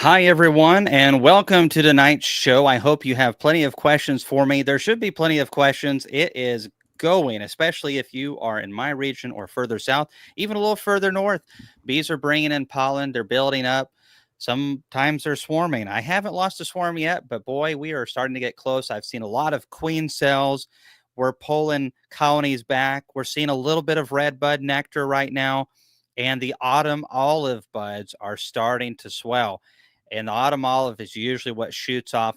Hi, everyone, and welcome to tonight's show. I hope you have plenty of questions for me. There should be plenty of questions. It is going, especially if you are in my region or further south, even a little further north. Bees are bringing in pollen, they're building up. Sometimes they're swarming. I haven't lost a swarm yet, but boy, we are starting to get close. I've seen a lot of queen cells. We're pulling colonies back. We're seeing a little bit of red bud nectar right now, and the autumn olive buds are starting to swell. And the autumn olive is usually what shoots off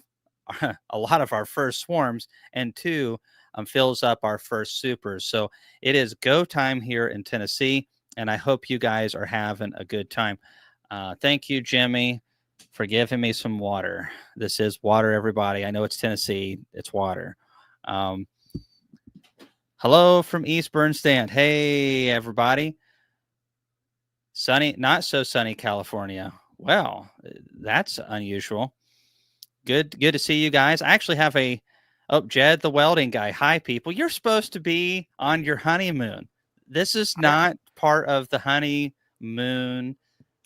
a lot of our first swarms, and two, fills up our first supers. So it is go time here in Tennessee, and I hope you guys are having a good time. Thank you, Jimmy, for giving me some water. This is water, everybody. I know it's Tennessee, it's water. Um, Hello from East Bernstein. Hey, everybody. Sunny, not so sunny California. Well, that's unusual. Good to see you guys. I actually have Jed, the welding guy. Hi, people. You're supposed to be on your honeymoon. This is not part of the honeymoon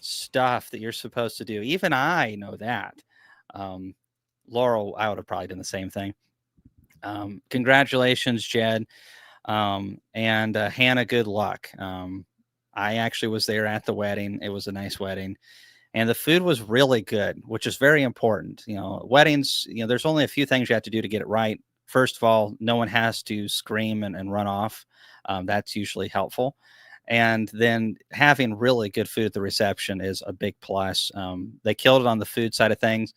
stuff that you're supposed to do. Even I know that. Laurel, I would have probably done the same thing. Congratulations, Jed. And Hannah, good luck. I actually was there at the wedding. It was a nice wedding. And the food was really good, which is very important. Weddings, there's only a few things you have to do to get it right. First of all, no one has to scream and run off. That's usually helpful. And then having really good food at the reception is a big plus. They killed it on the food side of things.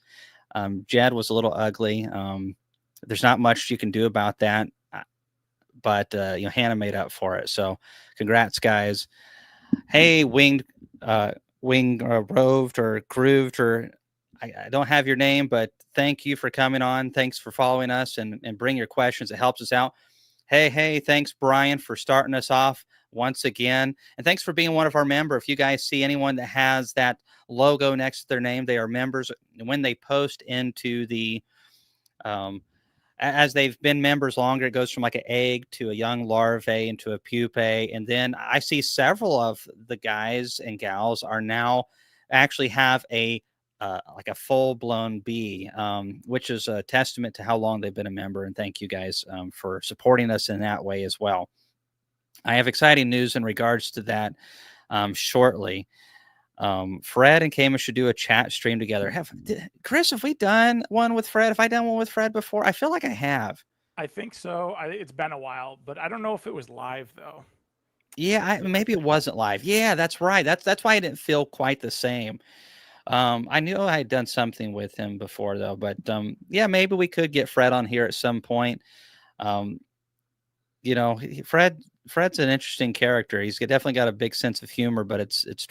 Jed was a little ugly. There's not much you can do about that. But Hannah made up for it. So congrats, guys. Hey, roved or grooved, or I don't have your name, but thank you for coming on. Thanks for following us and bring your questions. It helps us out. Hey, thanks, Brian, for starting us off once again. And thanks for being one of our members. If you guys see anyone that has that logo next to their name, they are members. When they post into the as they've been members longer, it goes from like an egg to a young larvae into a pupae. And then I see several of the guys and gals are now actually have like a full blown bee, which is a testament to how long they've been a member. And thank you guys for supporting us in that way as well. I have exciting news in regards to that shortly. Fred and Kama should do a chat stream together. Chris, have we done one with Fred? Have I done one with Fred before? I feel like I have. I think so. It's been a while, but I don't know if it was live though. Yeah, maybe it wasn't live. Yeah, that's right. That's why I didn't feel quite the same. I knew I had done something with him before though, but yeah, maybe we could get Fred on here at some point. Um, Fred's an interesting character. He's definitely got a big sense of humor, but it's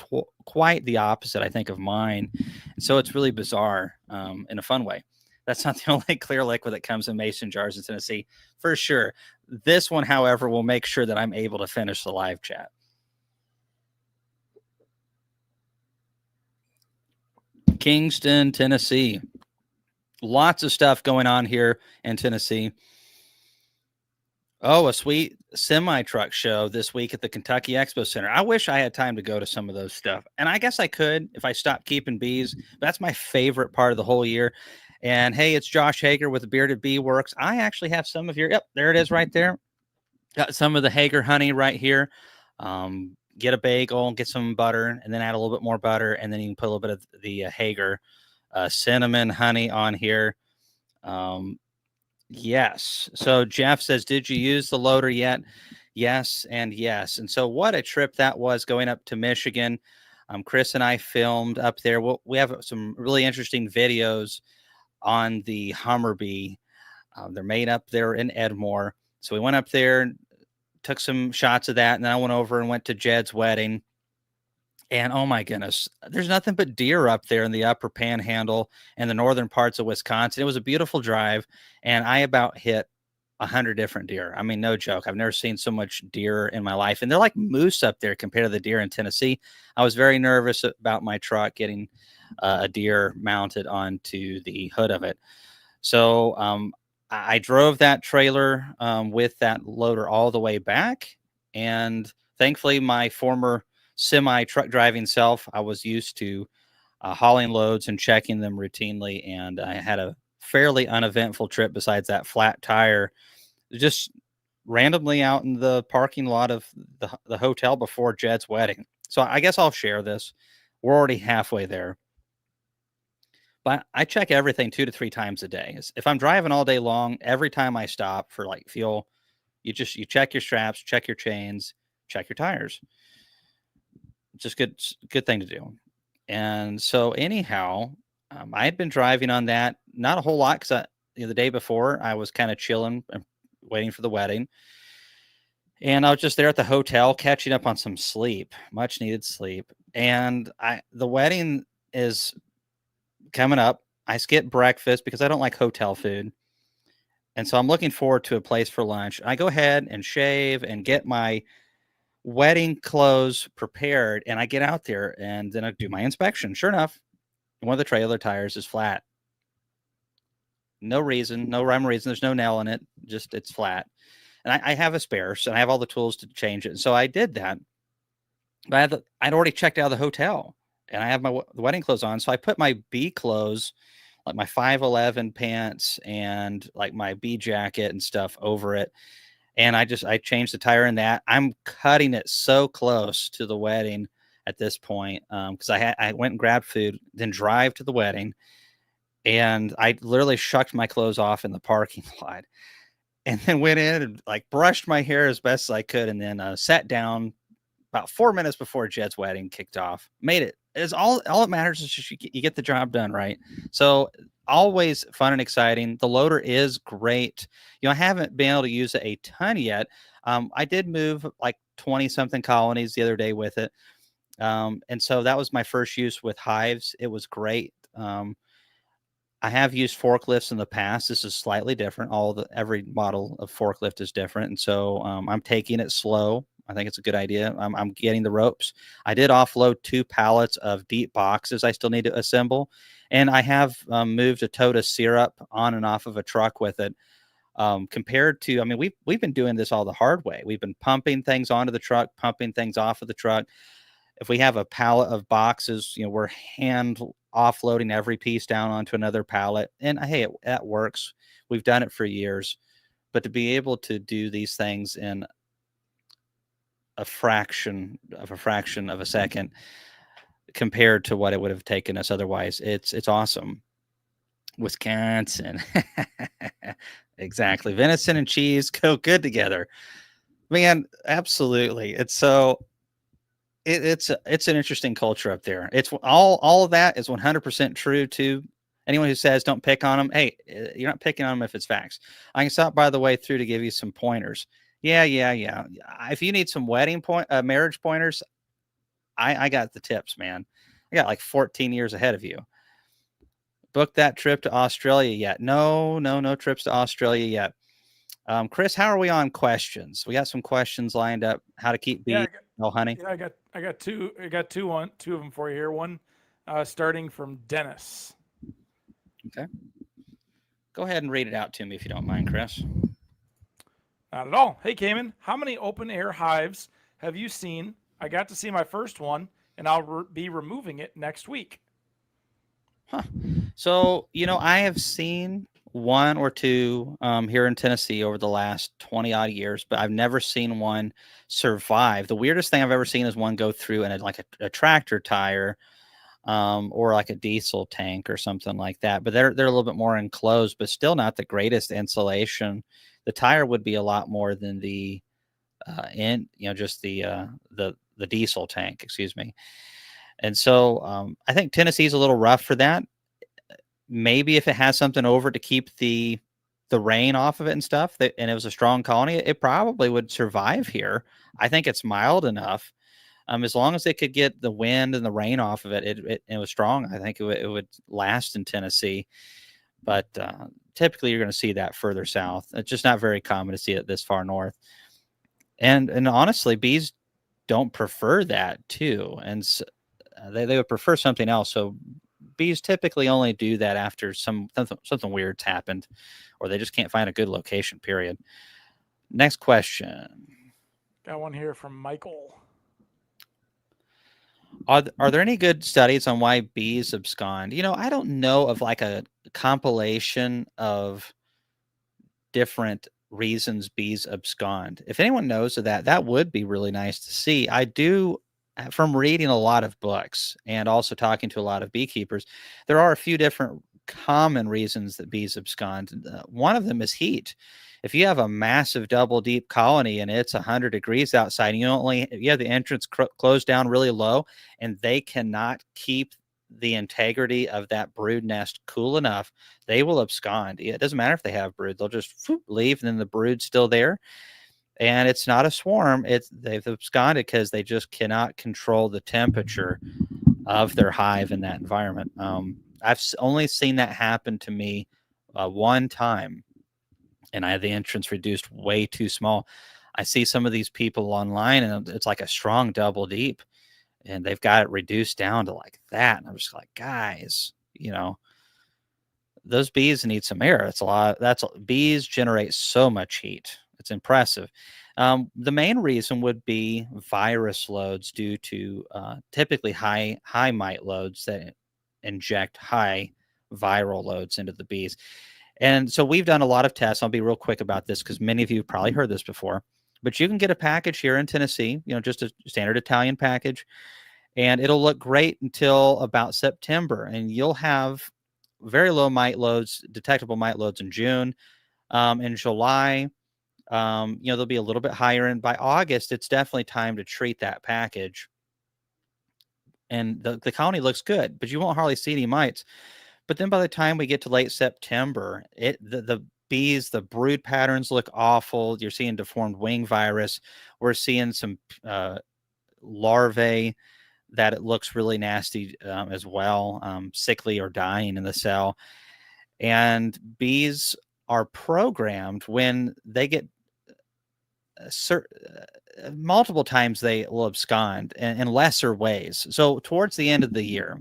quite the opposite, I think, of mine. And so it's really bizarre in a fun way. That's not the only clear liquid that comes in mason jars in Tennessee, for sure. This one, however, will make sure that I'm able to finish the live chat. Kingston, Tennessee. Lots of stuff going on here in Tennessee. Oh, a sweet semi truck show this week at the Kentucky Expo Center. I wish I had time to go to some of those stuff. And I guess I could if I stopped keeping bees. That's my favorite part of the whole year. And hey, it's Josh Hager with the Bearded Bee Works. I actually have some of your, yep, there it is right there. Got some of the Hager honey right here. Get a bagel, get some butter, and then add a little bit more butter. And then you can put a little bit of the Hager cinnamon honey on here. Yes. So Jeff says, did you use the loader yet? Yes and yes. And so what a trip that was going up to Michigan. Chris and I filmed up there. We have some really interesting videos on the Hummer-Bee. They're made up there in Edmore. So we went up there, took some shots of that, and then I went over and went to Jed's wedding. And oh my goodness, there's nothing but deer up there in the upper panhandle and the northern parts of Wisconsin. It was a beautiful drive, and I about hit 100 different deer. I mean, no joke. I've never seen so much deer in my life, and they're like moose up there compared to the deer in Tennessee. I was very nervous about my truck getting a deer mounted onto the hood of it. So I drove that trailer with that loader all the way back, and thankfully my former semi truck driving self, I was used to hauling loads and checking them routinely. And I had a fairly uneventful trip besides that flat tire, just randomly out in the parking lot of the hotel before Jed's wedding. So I guess I'll share this. We're already halfway there. But I check everything 2 to 3 times a day. If I'm driving all day long, every time I stop for like fuel, you check your straps, check your chains, check your tires. Just good thing to do. And so anyhow, I had been driving on that, not a whole lot, because the day before I was kind of chilling and waiting for the wedding. And I was just there at the hotel catching up on some sleep, much needed sleep. And the wedding is coming up. I skip breakfast because I don't like hotel food. And so I'm looking forward to a place for lunch. I go ahead and shave and get my wedding clothes prepared. And I get out there and then I do my inspection. Sure enough, one of the trailer tires is flat. No reason, no rhyme or reason. There's no nail in it. Just it's flat. And I have a spare, so I have all the tools to change it. And so I did that. But I'd already checked out of the hotel and I have my wedding clothes on. So I put my bee clothes, like my 511 pants and like my bee jacket and stuff over it. And I changed the tire in that. I'm cutting it so close to the wedding at this point. Cause I went and grabbed food, then drive to the wedding. And I literally shucked my clothes off in the parking lot and then went in and like brushed my hair as best as I could. And then sat down about 4 minutes before Jed's wedding kicked off. Made it. It's all it matters is just you get the job done, right? So always fun and exciting. The loader is great. I haven't been able to use it a ton yet. I did move like 20 something colonies the other day with it. And so that was my first use with hives. It was great. I have used forklifts in the past. This is slightly different. Every model of forklift is different. And so I'm taking it slow. I think it's a good idea. I'm getting the ropes. I did offload 2 pallets of deep boxes I still need to assemble. And I have moved a tote of syrup on and off of a truck with it. Compared to, I mean, we've been doing this all the hard way. We've been pumping things onto the truck, pumping things off of the truck. If we have a pallet of boxes, we're hand offloading every piece down onto another pallet. And hey, that works. We've done it for years. But to be able to do these things in a fraction of a second compared to what it would have taken us otherwise, it's awesome. Wisconsin. Exactly. Venison and cheese go good together. Man, absolutely. It's an interesting culture up there. It's all of that is 100% true to anyone who says don't pick on them. Hey, you're not picking on them if it's facts. I can stop by the way through to give you some pointers. Yeah. If you need some marriage pointers, I got the tips, man. I got like 14 years ahead of you. Booked that trip to Australia yet? No trips to Australia yet. Chris, how are we on questions? We got some questions lined up. How to keep bees? No honey. Yeah, I got two of them for you here. One starting from Dennis. Okay. Go ahead and read it out to me if you don't mind, Chris. Not at all. Hey, Cayman, how many open air hives have you seen? I got to see my first one, and I'll be removing it next week. Huh. So, I have seen 1 or 2 here in Tennessee over the last 20 odd years, but I've never seen one survive. The weirdest thing I've ever seen is one go through in a tractor tire or like a diesel tank or something like that. But they're a little bit more enclosed, but still not the greatest insulation. The tire would be a lot more than the just the diesel tank, excuse me. And so I think Tennessee's a little rough for that. Maybe if it has something over to keep the rain off of it and stuff, and it was a strong colony, it probably would survive here. I think it's mild enough. As long as it could get the wind and the rain off of it, it was strong. I think it would last in Tennessee. But typically, you're going to see that further south. It's just not very common to see it this far north. And honestly, bees don't prefer that too, and they would prefer something else. So bees typically only do that after something weird's happened, or they just can't find a good location. Period. Next question. Got one here from Michael. Are there any good studies on why bees abscond? I don't know of like a compilation of different reasons bees abscond. If anyone knows of that, that would be really nice to see. I do, from reading a lot of books and also talking to a lot of beekeepers, there are a few different common reasons that bees abscond. One of them is heat. If you have a massive double deep colony and it's 100 degrees outside, and you have the entrance closed down really low, and they cannot keep the integrity of that brood nest cool enough, they will abscond. It doesn't matter if they have brood; they'll just leave, and then the brood's still there. And it's not a swarm; they've absconded because they just cannot control the temperature of their hive in that environment. I've only seen that happen to me one time, and I had the entrance reduced way too small. I see some of these people online, and it's like a strong double deep, and they've got it reduced down to like that. And I'm just like, guys, those bees need some air. It's a lot. Bees generate so much heat. It's impressive. The main reason would be virus loads due to typically high mite loads that inject high viral loads into the bees. And so we've done a lot of tests. I'll be real quick about this because many of you probably heard this before. But you can get a package here in Tennessee, just a standard Italian package, and it'll look great until about September, and you'll have very low mite loads, detectable mite loads in June. In July, they'll be a little bit higher, and by August, it's definitely time to treat that package. And the colony looks good, but you won't hardly see any mites. But then by the time we get to late September, the bees, the brood patterns look awful. You're seeing deformed wing virus. We're seeing some larvae that it looks really nasty as well, sickly or dying in the cell. And bees are programmed when they get multiple times they will abscond in lesser ways. So towards the end of the year,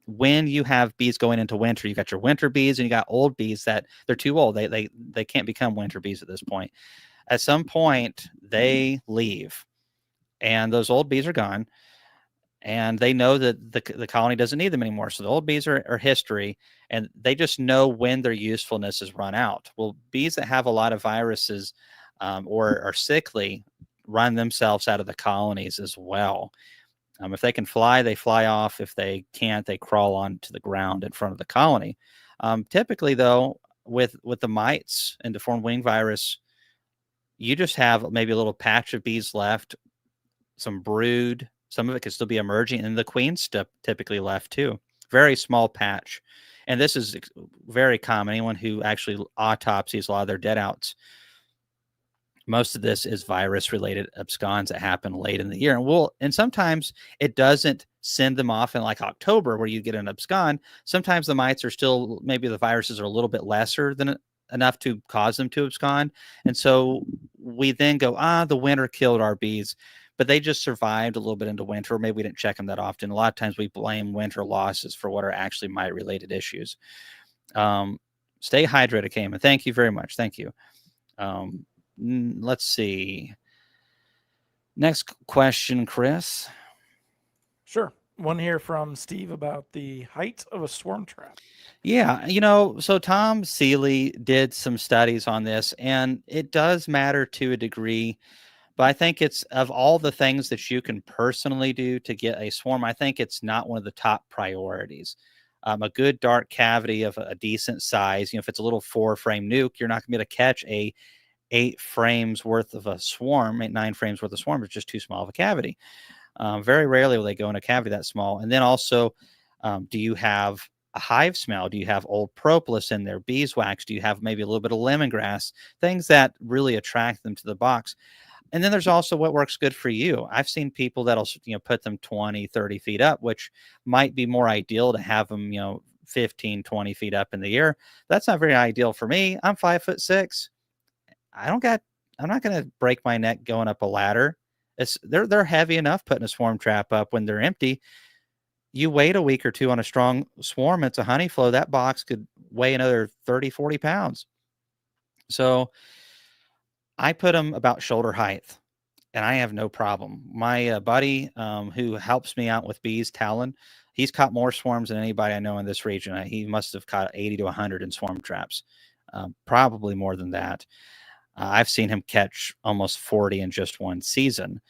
when you have bees going into winter, you got your winter bees and you got old bees that they're too old. They can't become winter bees at this point. At some point, they leave, and those old bees are gone, and they know that the colony doesn't need them anymore. So the old bees are history, and they just know when their usefulness is run out. Well, bees that have a lot of viruses or are sickly run themselves out of the colonies as well. If they can fly, they fly off. If they can't, they crawl onto the ground in front of the colony. Typically, though, with the mites and deformed wing virus, you just have maybe a little patch of bees left, some brood. Some of it could still be emerging, and the queen's typically left too. Very small patch. And this is very common. Anyone who actually autopsies a lot of their dead outs, most of this is virus-related absconds that happen late in the year. And sometimes it doesn't send them off in like October where you get an abscond. Sometimes the mites are still, maybe the viruses are a little bit lesser than enough to cause them to abscond. And so we then go, the winter killed our bees, but they just survived a little bit into winter. Or maybe we didn't check them that often. A lot of times we blame winter losses for what are actually mite-related issues. Stay hydrated, Cayman. Thank you very much. Thank you. Let's see. Next question, Chris. Sure. One here from Steve about the height of a swarm trap. Yeah, so Tom Seeley did some studies on this, and it does matter to a degree, but I think it's, of all the things that you can personally do to get a swarm, I think it's not one of the top priorities. A good dark cavity of a decent size, if it's a little 4-frame nuke, you're not going to be able to catch a 8 frames worth of a swarm, 9 frames worth of swarm. It's just too small of a cavity. Very rarely will they go in a cavity that small. And then also, do you have a hive smell? Do you have old propolis in there, beeswax? Do you have maybe a little bit of lemongrass? Things that really attract them to the box. And then there's also what works good for you. I've seen people that'll put them 20, 30 feet up, which might be more ideal to have them 15, 20 feet up in the air. That's not very ideal for me. I'm 5'6". I'm not going to break my neck going up a ladder. They're heavy enough putting a swarm trap up when they're empty. You wait a week or two on a strong swarm, it's a honey flow. That box could weigh another 30, 40 pounds. So I put them about shoulder height. and I have no problem. My buddy who helps me out with bees, Talon, he's caught more swarms than anybody I know in this region. He must have caught 80 to 100 in swarm traps, probably more than that. I've seen him catch almost 40 in just one season.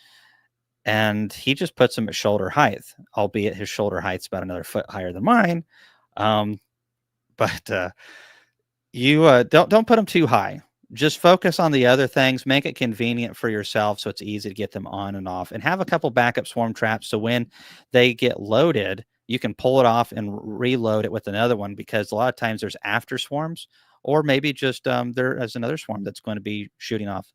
And he just puts them at shoulder height, albeit his shoulder height's about another foot higher than mine. But you don't put them too high. Just focus on the other things. Make it convenient for yourself so it's easy to get them on and off. And have a couple backup swarm traps so when they get loaded, you can pull it off and reload it with another one, because a lot of times there's after swarms, or maybe just there is another swarm that's going to be shooting off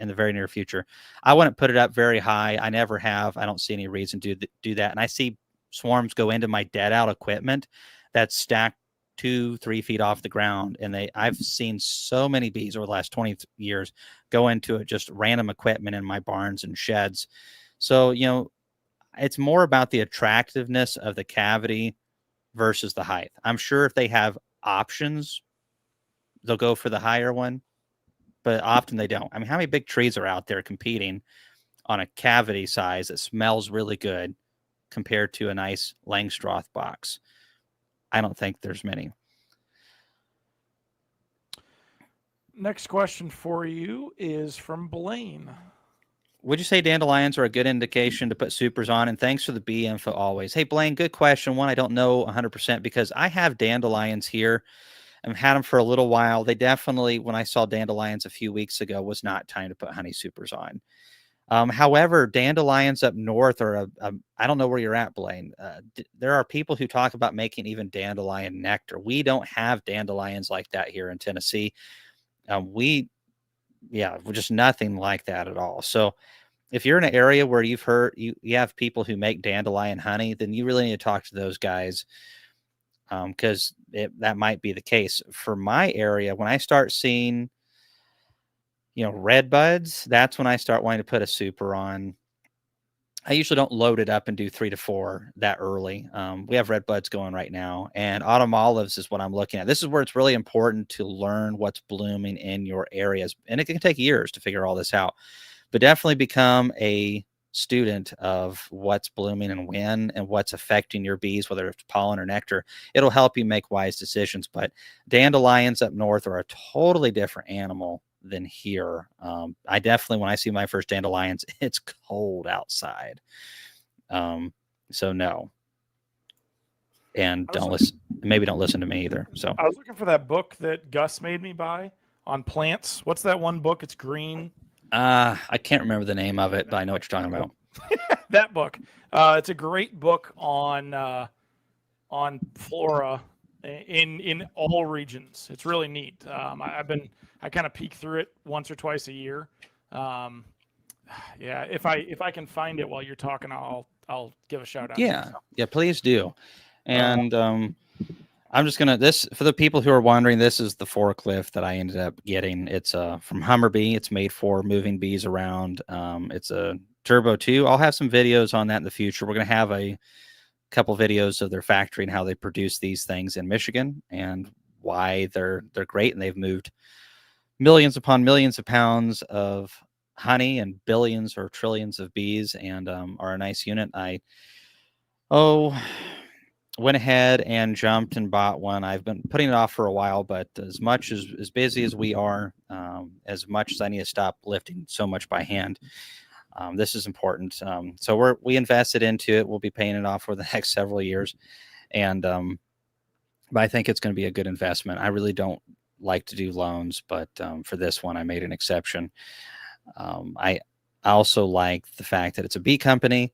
in the very near future. I wouldn't put it up very high. I never have. I don't see any reason to do that. And I see swarms go into my dead out equipment that's stacked 2-3 feet off the ground. And I've seen so many bees over the last 20 years go into it, just random equipment in my barns and sheds. So, it's more about the attractiveness of the cavity versus the height. I'm sure if they have options, they'll go for the higher one, but often they don't. I mean, how many big trees are out there competing on a cavity size that smells really good compared to a nice Langstroth box? I don't think there's many. Next question for you is from Blaine. Would you say dandelions are a good indication to put supers on? And thanks for the bee info always. Hey, Blaine, good question. One, I don't know 100% because I have dandelions here. I've had them for a little while. They definitely, when I saw dandelions a few weeks ago, was not time to put honey supers on. However, dandelions up north are, I don't know where you're at, Blaine. There are people who talk about making even dandelion nectar. We don't have dandelions like that here in Tennessee. We're just nothing like that at all. So if you're in an area where you've heard, you have people who make dandelion honey, then you really need to talk to those guys. Because that might be the case. For my area, when I start seeing red buds, that's when I start wanting to put a super on. I usually don't load it up and do 3 to 4 that early. We have red buds going right now, and autumn olives is what I'm looking at. This is where it's really important to learn what's blooming in your areas, and it can take years to figure all this out, but definitely become a student of what's blooming and when and what's affecting your bees, whether it's pollen or nectar. It'll help you make wise decisions. But dandelions up north are a totally different animal than here. I definitely, when I see my first dandelions, it's cold outside. So no. And maybe don't listen to me either. So I was looking for that book that Gus made me buy on plants. What's that one book? It's green. I can't remember the name of it, but I know what you're talking about. That book. It's a great book on flora in all regions. It's really neat. I kind of peek through it once or twice a year. If I can find it while you're talking, I'll give a shout out. Yeah, please do. And I'm just gonna for the people who are wondering, this is the forklift that I ended up getting. It's from Hummerbee. It's made for moving bees around. It's a Turbo 2. I'll have some videos on that in the future. We're gonna have a couple videos of their factory and how they produce these things in Michigan and why they're great, and they've moved millions upon millions of pounds of honey and billions or trillions of bees, and are a nice unit. Went ahead and jumped and bought one. I've been putting it off for a while, but as busy as we are, as much as I need to stop lifting so much by hand, this is important. So we invested into it. We'll be paying it off for the next several years. And, but I think it's going to be a good investment. I really don't like to do loans, but for this one, I made an exception. I also like the fact that it's a bee company,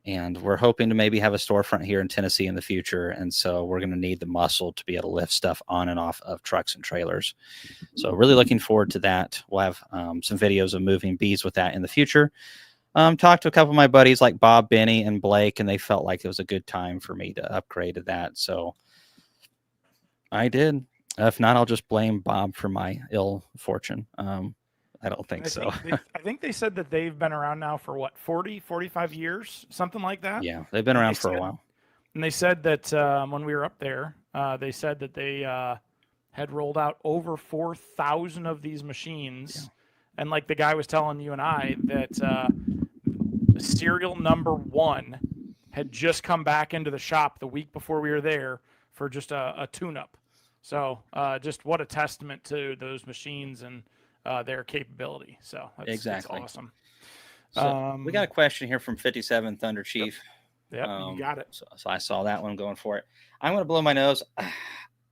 and we're hoping to maybe have a storefront here in Tennessee in the future. And so we're going to need the muscle to be able to lift stuff on and off of trucks and trailers. So really looking forward to that. We'll have some videos of moving bees with that in the future. Talked to a couple of my buddies like Bob, Benny, and Blake, and they felt like it was a good time for me to upgrade to that. So I did. If not, I'll just blame Bob for my ill fortune. I don't think so. I think they said that they've been around now for 40, 45 years, something like that. Yeah, they've been around for a while. And they said that when we were up there, they said that they had rolled out over 4,000 of these machines And like the guy was telling you and I that serial number 1 had just come back into the shop the week before we were there for just a tune-up. So just what a testament to those machines and their capability. So that's awesome. So we got a question here from 57 Thunder Chief. Yep, you got it. So I saw that one, going for it. I'm going to blow my nose.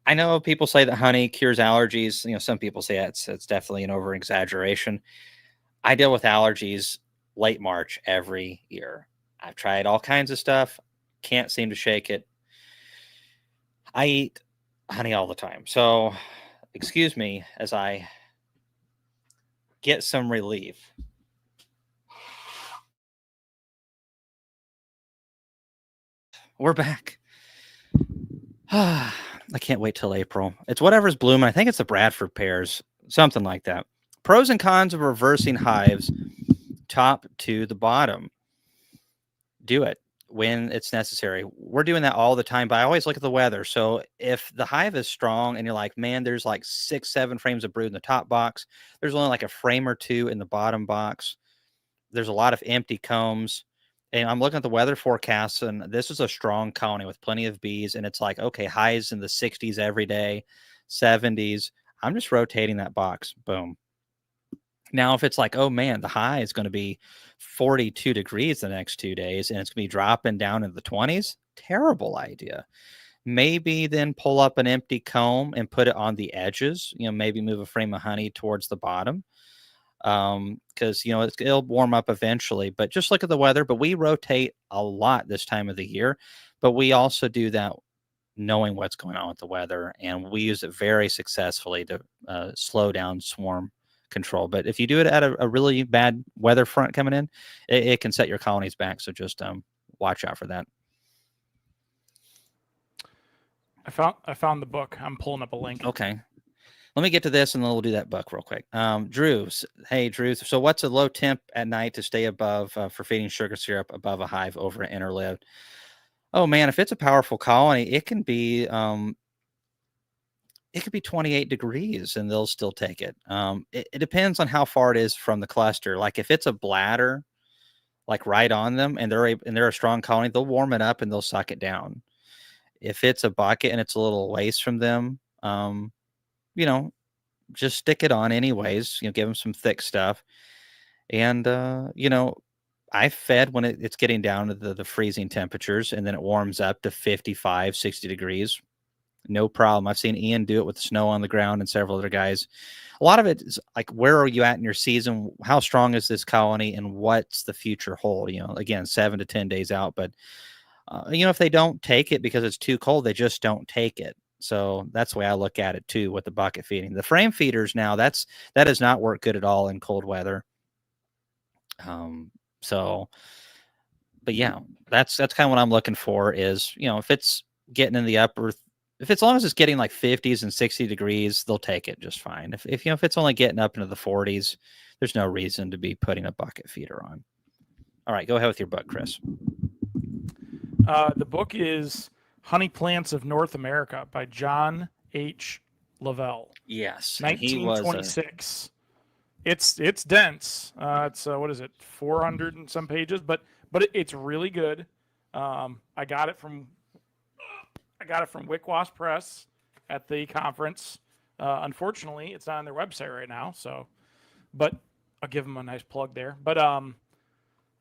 I know people say that honey cures allergies. You know, some people say it's definitely an over exaggeration. I deal with allergies late March every year. I've tried all kinds of stuff. Can't seem to shake it. I eat honey all the time. So excuse me as I get some relief. We're back. I can't wait till April. It's whatever's blooming. I think it's the Bradford pears, something like that. Pros and cons of reversing hives, top to the bottom. Do it when it's necessary. We're doing that all the time, but I always look at the weather. So if the hive is strong and you're like, man, there's like 6-7 frames of brood in the top box, there's only like a frame or two in the bottom box, there's a lot of empty combs, and I'm looking at the weather forecasts, and this is a strong colony with plenty of bees, and it's like, okay, highs in the 60s every day, 70s. I'm just rotating that box. Boom. Now, if it's like, oh man, the high is going to be 42 degrees the next 2 days, and it's going to be dropping down in the 20s, terrible idea. Maybe then pull up an empty comb and put it on the edges. You know, maybe move a frame of honey towards the bottom, because you know it'll warm up eventually. But just look at the weather. But we rotate a lot this time of the year, but we also do that knowing what's going on with the weather, and we use it very successfully to slow down swarm control. But if you do it at a really bad weather front coming in, it can set your colonies back. So just watch out for that. I found the book. I'm pulling up a link. Okay. Let me get to this, and then we'll do that book real quick. Drew, hey, Drew. So what's a low temp at night to stay above for feeding sugar syrup above a hive over an interlived? Oh, man, if it's a powerful colony, it can be 28 degrees, and they'll still take it. It depends on how far it is from the cluster. Like if it's a bladder, like right on them, and they're a strong colony, they'll warm it up, and they'll suck it down. If it's a bucket and it's a little ways from them, you know, just stick it on anyways, you know, give them some thick stuff. And, you know, I fed when it's getting down to the freezing temperatures, and then it warms up to 55, 60 degrees. No problem. I've seen Ian do it with snow on the ground and several other guys. A lot of it is like, where are you at in your season? How strong is this colony, and what's the future hold? You know, again, 7 to 10 days out. But, you know, if they don't take it because it's too cold, they just don't take it. So that's the way I look at it too with the bucket feeding. The frame feeders now, that does not work good at all in cold weather. So, but yeah, that's kind of what I'm looking for is, you know, if it's getting in the upper, as long as it's getting like 50s and 60 degrees, they'll take it just fine. If you know, if it's only getting up into the 40s, there's no reason to be putting a bucket feeder on. All right, go ahead with your book, Chris. The book is Honey Plants of North America by John H. Lavelle. Yes, 1926. It's dense. It's what is it, 400 and some pages, but it's really good. I got it from Wickwasp Press at the conference. Unfortunately, it's not on their website right now. So, but I'll give them a nice plug there. But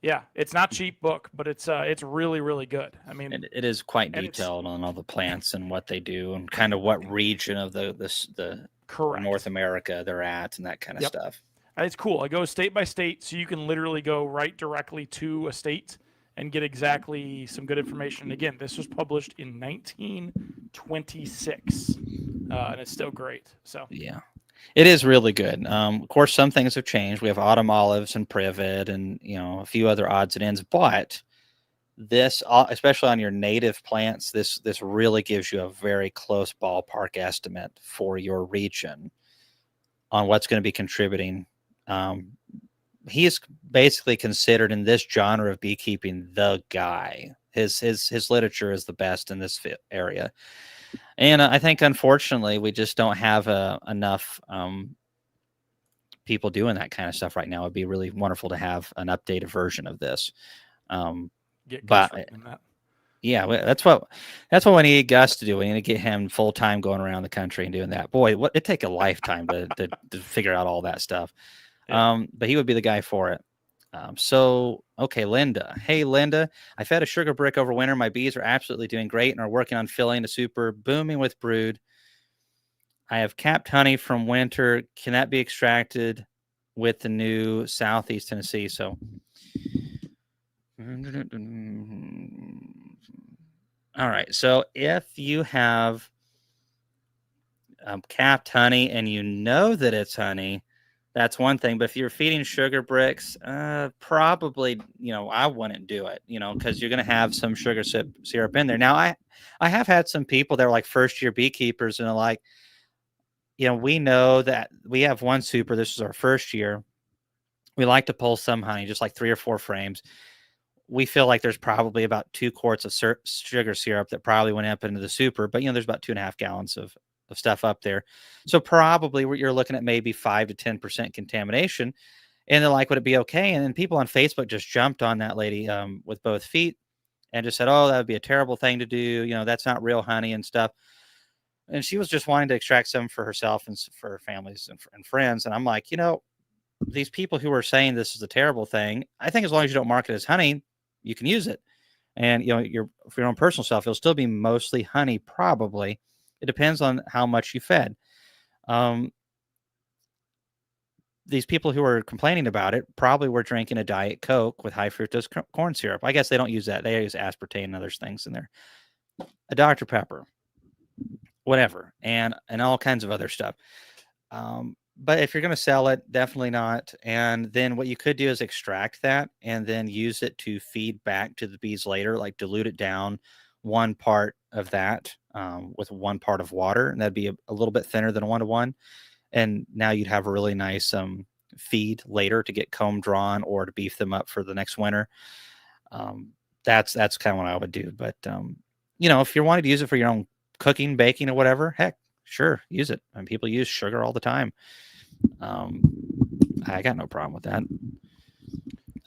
yeah, it's not cheap book, but it's really, really good. I mean, it is quite detailed on all the plants and what they do and kind of what region of the correct North America they're at and that kind of stuff. It's cool. It goes state by state, so you can literally go right directly to a state and get exactly some good information. Again, this was published in 1926, and it's still great. So yeah. It is really good. Of course, some things have changed. We have autumn olives and privet and, you know, a few other odds and ends. But this, especially on your native plants, this really gives you a very close ballpark estimate for your region on what's going to be contributing. He is basically considered in this genre of beekeeping the guy. His literature is the best in this area. And I think, unfortunately, we just don't have enough people doing that kind of stuff right now. It'd be really wonderful to have an updated version of this. Get Gus But writing that. yeah, that's what we need Gus to do. We need to get him full time going around the country and doing that. Boy, it'd take a lifetime to figure out all that stuff. Yeah. But he would be the guy for it. So okay, Linda. Hey, Linda, I fed a sugar brick over winter. My bees are absolutely doing great and are working on filling a super booming with brood. I have capped honey from winter. Can that be extracted with the new Southeast Tennessee? So all right. So if you have capped honey and you know that it's honey, that's one thing. But if you're feeding sugar bricks, probably, I wouldn't do it, because you're going to have some sugar syrup in there. Now, I have had some people that are like first year beekeepers and are like, we know that we have one super. This is our first year. We like to pull some honey, just like 3 or 4 frames. We feel like there's probably about 2 quarts of sugar syrup that probably went up into the super, but there's about 2.5 gallons of stuff up there. So probably you're looking at maybe 5 to 10% contamination. And they're like, would it be okay? And then people on Facebook just jumped on that lady with both feet and just said, oh, that would be a terrible thing to do. That's not real honey and stuff. And she was just wanting to extract some for herself and for her families and friends. And I'm like, these people who are saying this is a terrible thing, I think as long as you don't mark it as honey, you can use it. And, for your own personal self, it'll still be mostly honey, probably. It depends on how much you fed. These people who are complaining about it probably were drinking a Diet Coke with high fructose corn syrup. I guess they don't use that. They use aspartame and other things in there. A Dr. Pepper, whatever, and all kinds of other stuff. But if you're going to sell it, definitely not. And then what you could do is extract that and then use it to feed back to the bees later, like dilute it down 1 part of that with 1 part of water. And that'd be a little bit thinner than a 1-to-1. And now you'd have a really nice feed later to get comb drawn or to beef them up for the next winter. That's kind of what I would do. But, if you wanted to use it for your own cooking, baking, or whatever, heck, sure, use it. And people use sugar all the time. I got no problem with that.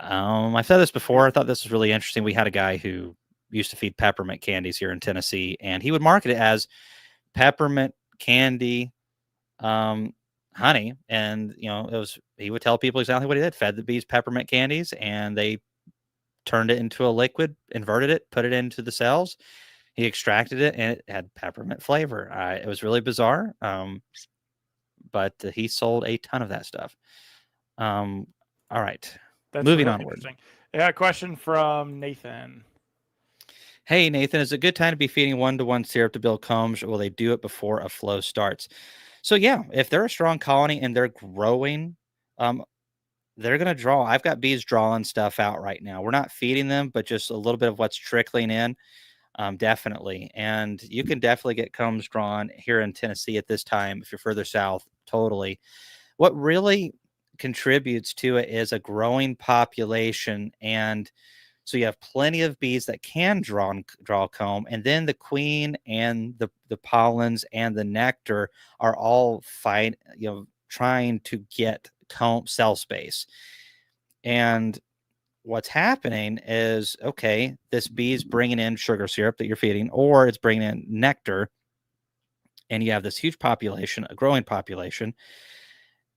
I've said this before. I thought this was really interesting. We had a guy who used to feed peppermint candies here in Tennessee, and he would market it as peppermint candy honey. And, he would tell people exactly what he did. Fed the bees peppermint candies, and they turned it into a liquid, inverted it, put it into the cells. He extracted it, and it had peppermint flavor. It was really bizarre. But he sold a ton of that stuff. All right. That's Moving really onward. interesting. Yeah, a question from Nathan. Hey, Nathan, is it a good time to be feeding 1-to-1 syrup to build combs, or will they do it before a flow starts? So, yeah, if they're a strong colony and they're growing, they're going to draw. I've got bees drawing stuff out right now. We're not feeding them, but just a little bit of what's trickling in. Definitely. And you can definitely get combs drawn here in Tennessee at this time if you're further south. Totally. What really contributes to it is a growing population. And so you have plenty of bees that can draw comb. And then the queen and the pollens and the nectar are all trying to get comb cell space. And what's happening is, okay, this bee's bringing in sugar syrup that you're feeding, or it's bringing in nectar, and you have this huge population, a growing population.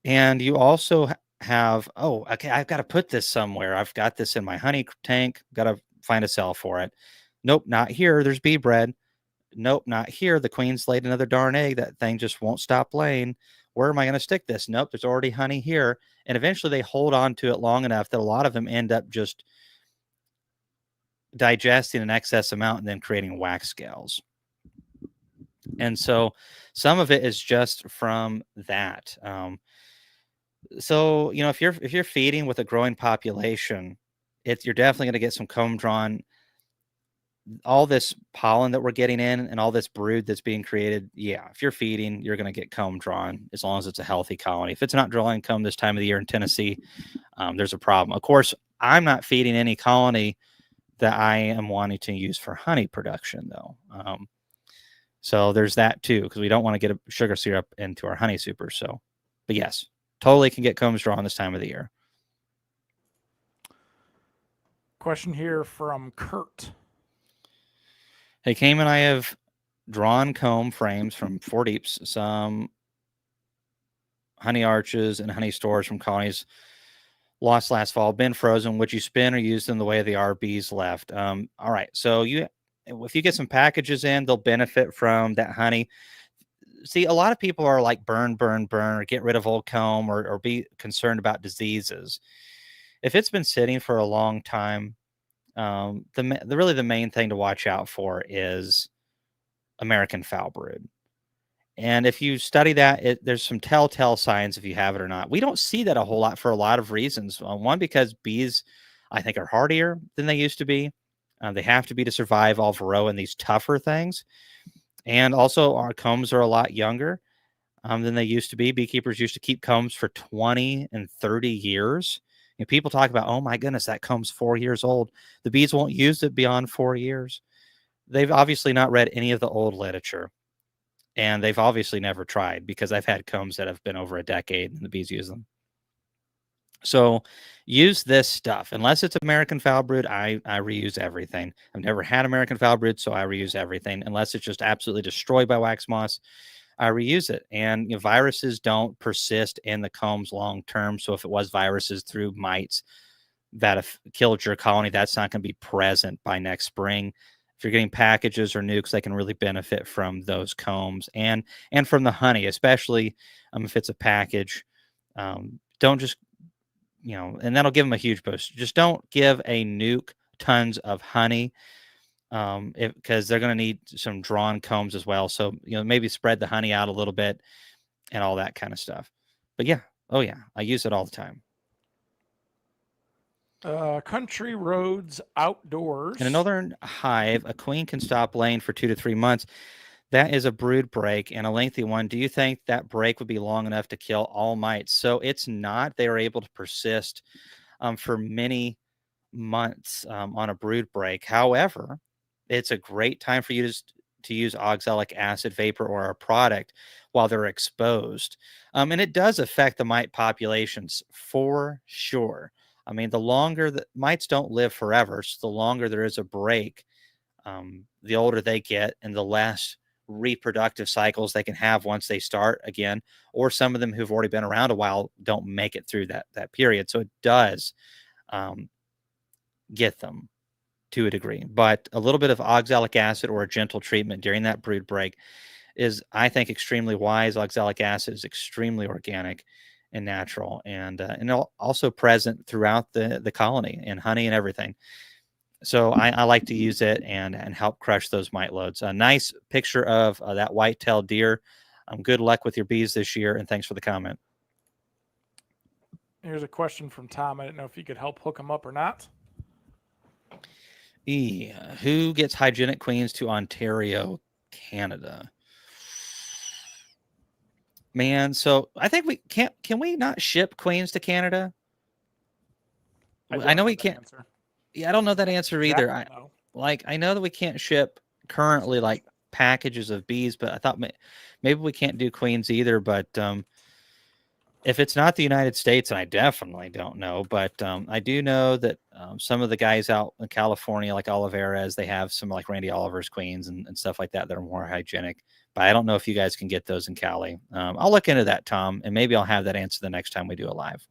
And you also have, oh, okay, I've got to put this somewhere. I've got this in my honey tank. Got to find a cell for it. Nope, not here. There's bee bread. Nope, not here. The queen's laid another darn egg. That thing just won't stop laying. Where am I going to stick this? Nope, there's already honey here. And eventually they hold on to it long enough that a lot of them end up just digesting an excess amount and then creating wax scales. And so some of it is just from that. So, if you're feeding with a growing population, you're definitely going to get some comb drawn. All this pollen that we're getting in and all this brood that's being created, yeah, if you're feeding, you're going to get comb drawn as long as it's a healthy colony. If it's not drawing comb this time of the year in Tennessee, there's a problem. Of course, I'm not feeding any colony that I am wanting to use for honey production, though. So there's that too, because we don't want to get a sugar syrup into our honey super. So, but yes, totally can get combs drawn this time of the year. Question here from Kurt. Hey, Cam and I have drawn comb frames from 4-Deeps, some honey arches and honey stores from colonies lost last fall, been frozen. Would you spin or use them the way they are? Bees left. All right. So if you get some packages in, they'll benefit from that honey. See, a lot of people are like burn, or get rid of old comb, or be concerned about diseases. If it's been sitting for a long time, the main thing to watch out for is American foul brood. And if you study that, there's some telltale signs if you have it or not. We don't see that a whole lot for a lot of reasons. One, because bees, I think, are hardier than they used to be. They have to be to survive all varroa and these tougher things. And also, our combs are a lot younger than they used to be. Beekeepers used to keep combs for 20 and 30 years. And people talk about, oh my goodness, that comb's 4 years old. The bees won't use it beyond 4 years. They've obviously not read any of the old literature. And they've obviously never tried, because I've had combs that have been over a decade and the bees use them. So use this stuff. Unless it's American foul brood, I reuse everything. I've never had American foul brood, so I reuse everything. Unless it's just absolutely destroyed by wax moss, I reuse it. And viruses don't persist in the combs long term. So if it was viruses through mites that have killed your colony, that's not going to be present by next spring. If you're getting packages or nukes, they can really benefit from those combs and from the honey, especially if it's a package. Don't just, and that'll give them a huge boost. Just don't give a nuke tons of honey, because they're going to need some drawn combs as well. So, maybe spread the honey out a little bit and all that kind of stuff. But yeah, oh yeah, I use it all the time. Country roads outdoors. In a northern hive, a queen can stop laying for 2 to 3 months. That is a brood break, and a lengthy one. Do you think that break would be long enough to kill all mites? So it's not. They are able to persist for many months on a brood break. However, it's a great time for you to use oxalic acid vapor or a product while they're exposed. And it does affect the mite populations for sure. I mean, the longer the mites don't live forever, so the longer there is a break, the older they get and the less reproductive cycles they can have once they start again. Or some of them who've already been around a while don't make it through that period. So it does get them to a degree. But a little bit of oxalic acid or a gentle treatment during that brood break is, I think, extremely wise. Oxalic acid is extremely organic and natural, and also present throughout the colony and honey and everything. So I like to use it and help crush those mite loads. A nice picture of that white-tailed deer. Good luck with your bees this year, and thanks for the comment. Here's a question from Tom. I didn't know if you could help hook him up or not. Who gets hygienic queens to Ontario, Canada? Man, so I think we can't. Can we not ship queens to Canada? I know we can't. Answer. Yeah, I don't know that answer either. I know that we can't ship currently like packages of bees, but I thought maybe we can't do queens either. But if it's not the United States, and I definitely don't know, but I do know that some of the guys out in California, like Oliveras, they have some like Randy Oliver's queens and stuff like that that are more hygienic. But I don't know if you guys can get those in Cali. I'll look into that, Tom, and maybe I'll have that answer the next time we do a live.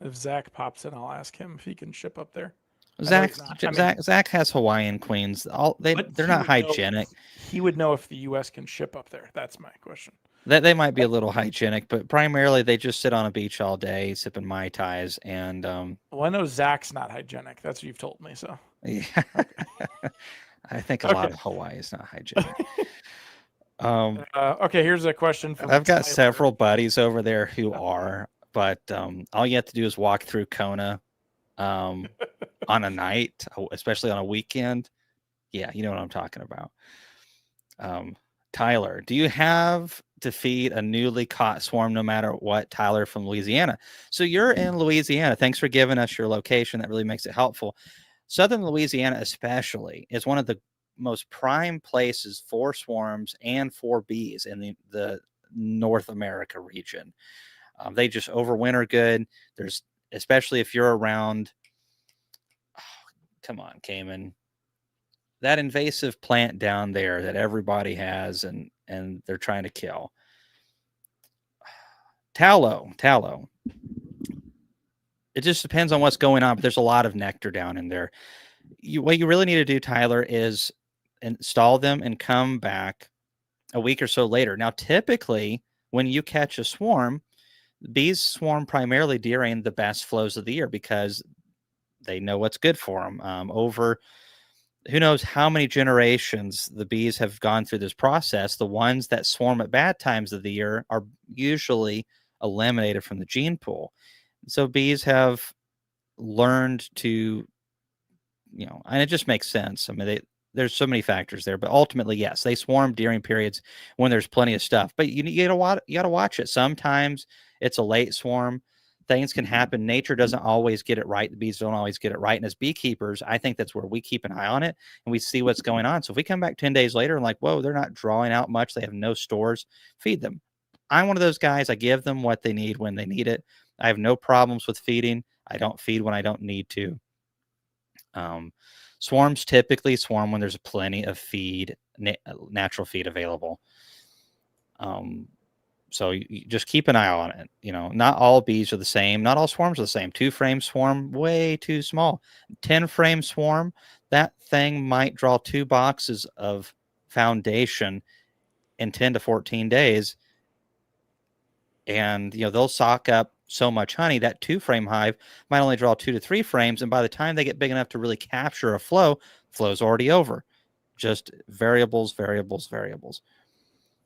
If Zach pops in, I'll ask him if he can ship up there. Zach has Hawaiian queens. They're not hygienic. He would know if the U.S. can ship up there. That's my question. They might be a little hygienic, but primarily they just sit on a beach all day sipping Mai Tais. And well, I know Zach's not hygienic. That's what you've told me. So yeah, I think a lot of Hawaii is not hygienic. Okay, here's a question from I've got several buddies over there who are, but all you have to do is walk through Kona on a night, especially on a weekend. Yeah, you know what I'm talking about. Tyler, do you have to feed a newly caught swarm no matter what? Tyler from Louisiana. So you're in Louisiana. Thanks for giving us your location. That really makes it helpful. Southern Louisiana especially is one of the most prime places for swarms and for bees in the North America region. They just overwinter good. There's, especially if you're around, come on, Cayman, that invasive plant down there that everybody has and they're trying to kill. Tallow. It just depends on what's going on, but there's a lot of nectar down in there. What you really need to do, Tyler, is install them and come back a week or so later. Now, typically, when you catch a swarm, bees swarm primarily during the best flows of the year because they know what's good for them. Over who knows how many generations the bees have gone through this process, the ones that swarm at bad times of the year are usually eliminated from the gene pool. So bees have learned to, and it just makes sense. I mean, there's so many factors there, but ultimately, yes, they swarm during periods when there's plenty of stuff. But you gotta watch it. Sometimes it's a late swarm. Things can happen. Nature doesn't always get it right. The bees don't always get it right. And as beekeepers, I think that's where we keep an eye on it and we see what's going on. So if we come back 10 days later and like, whoa, they're not drawing out much, they have no stores, feed them. I'm one of those guys. I give them what they need when they need it. I have no problems with feeding. I don't feed when I don't need to. Swarms typically swarm when there's plenty of feed, natural feed available. So you just keep an eye on it. Not all bees are the same. Not all swarms are the same. 2-frame swarm, way too small. 10-frame swarm, that thing might draw 2 boxes of foundation in 10 to 14 days. And, they'll sock up so much honey that 2-frame hive might only draw 2 to 3 frames. And by the time they get big enough to really capture a flow's already over. Just variables.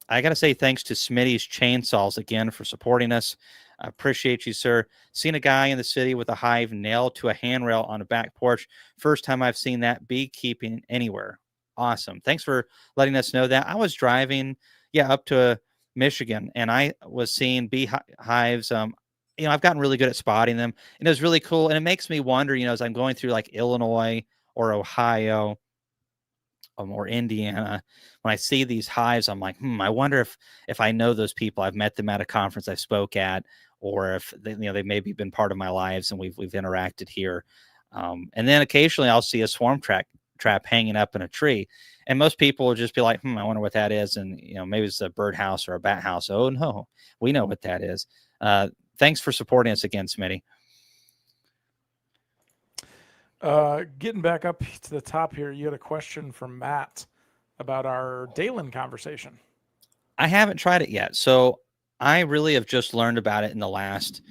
I got to say thanks to Smitty's Chainsaws again for supporting us. I appreciate you, sir. Seen a guy in the city with a hive nailed to a handrail on a back porch. First time I've seen that beekeeping anywhere. Awesome. Thanks for letting us know that. I was driving, up to Michigan, and I was seeing bee hives. I've gotten really good at spotting them, and it was really cool. And it makes me wonder, as I'm going through like Illinois or Ohio, or Indiana, when I see these hives, I'm like, I wonder if I know those people. I've met them at a conference I spoke at, or if they maybe been part of my lives and we've interacted here. And then occasionally I'll see a swarm trap hanging up in a tree, and most people will just be like, I wonder what that is, and maybe it's a birdhouse or a bat house. Oh no, we know what that is. Thanks for supporting us again, Smitty. Getting back up to the top here, you had a question from Matt about our Dalen conversation. I haven't tried it yet, so I really have just learned about it in the last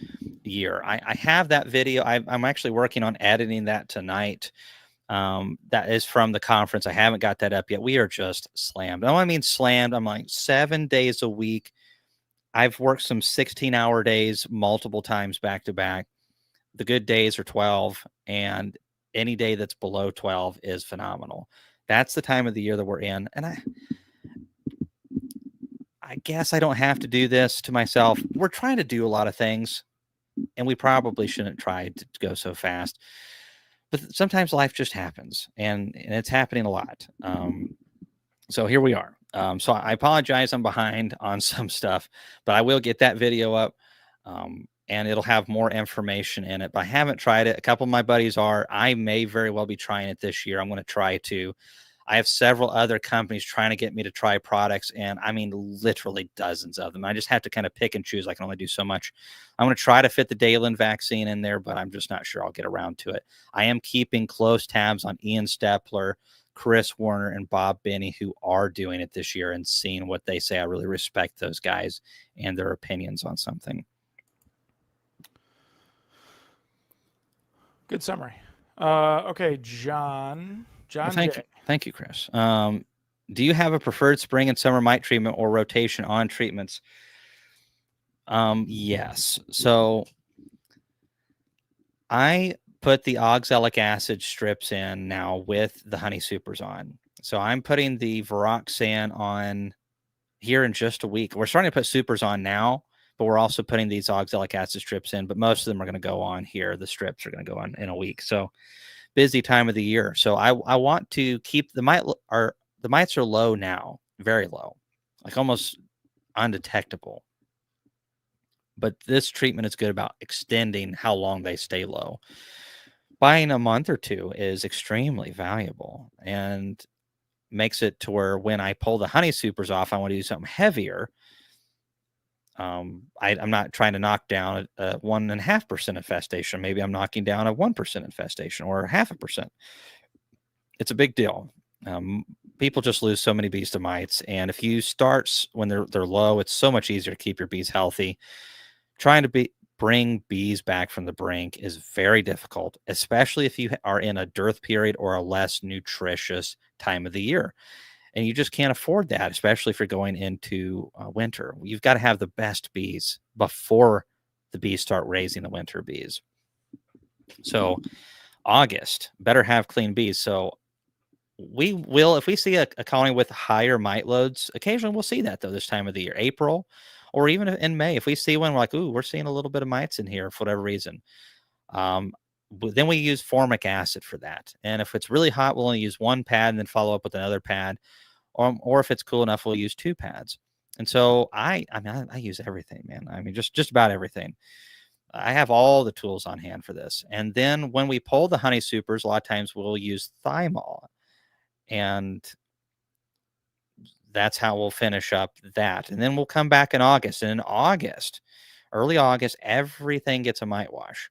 year. I have that video. I'm actually working on editing that tonight. That is from the conference. I haven't got that up yet. We are just slammed. I mean slammed. I'm like 7 days a week. I've worked some 16-hour days multiple times back to back. The good days are 12, and any day that's below 12 is phenomenal. That's the time of the year that we're in. And I guess I don't have to do this to myself. We're trying to do a lot of things, and we probably shouldn't try to go so fast. But sometimes life just happens, and it's happening a lot. So here we are. So I apologize. I'm behind on some stuff, but I will get that video up. And it'll have more information in it, but I haven't tried it. A couple of my buddies are. I may very well be trying it this year. I'm going to try to. I have several other companies trying to get me to try products, and I mean literally dozens of them. I just have to kind of pick and choose. I can only do so much. I'm going to try to fit the Dalen vaccine in there, but I'm just not sure I'll get around to it. I am keeping close tabs on Ian Stepler, Chris Warner, and Bob Benny, who are doing it this year, and seeing what they say. I really respect those guys and their opinions on something. Good summary. Okay, John. Well, thank you, Chris. Do you have a preferred spring and summer mite treatment or rotation on treatments? Yes. So I put the oxalic acid strips in now with the honey supers on. So I'm putting the Viroxan on here in just a week. We're starting to put supers on now, but we're also putting these oxalic acid strips in, but most of them are going to go on here. The strips are going to go on in a week. So busy time of the year. So I want to keep the mites are low now, very low, like almost undetectable. But this treatment is good about extending how long they stay low. Buying a month or two is extremely valuable and makes it to where when I pull the honey supers off, I want to do something heavier. I'm not trying to knock down a 1.5% infestation. Maybe I'm knocking down a 1% infestation or 0.5%. It's a big deal. People just lose so many bees to mites, and if you start when they're low, it's so much easier to keep your bees healthy. Trying to bring bees back from the brink is very difficult, especially if you are in a dearth period or a less nutritious time of the year. And you just can't afford that, especially if you're going into winter. You've got to have the best bees before the bees start raising the winter bees. So August, better have clean bees. So we will, if we see a colony with higher mite loads, occasionally we'll see that though this time of the year, April, or even in May. If we see one, we're like, ooh, we're seeing a little bit of mites in here for whatever reason. Then we use formic acid for that. And if it's really hot, we'll only use one pad and then follow up with another pad. Or if it's cool enough, we'll use 2 pads. And so I use everything, man. I mean, just about everything. I have all the tools on hand for this. And then when we pull the honey supers, a lot of times we'll use Thymol. And that's how we'll finish up that. And then we'll come back in August. And in August, early August, everything gets a mite wash.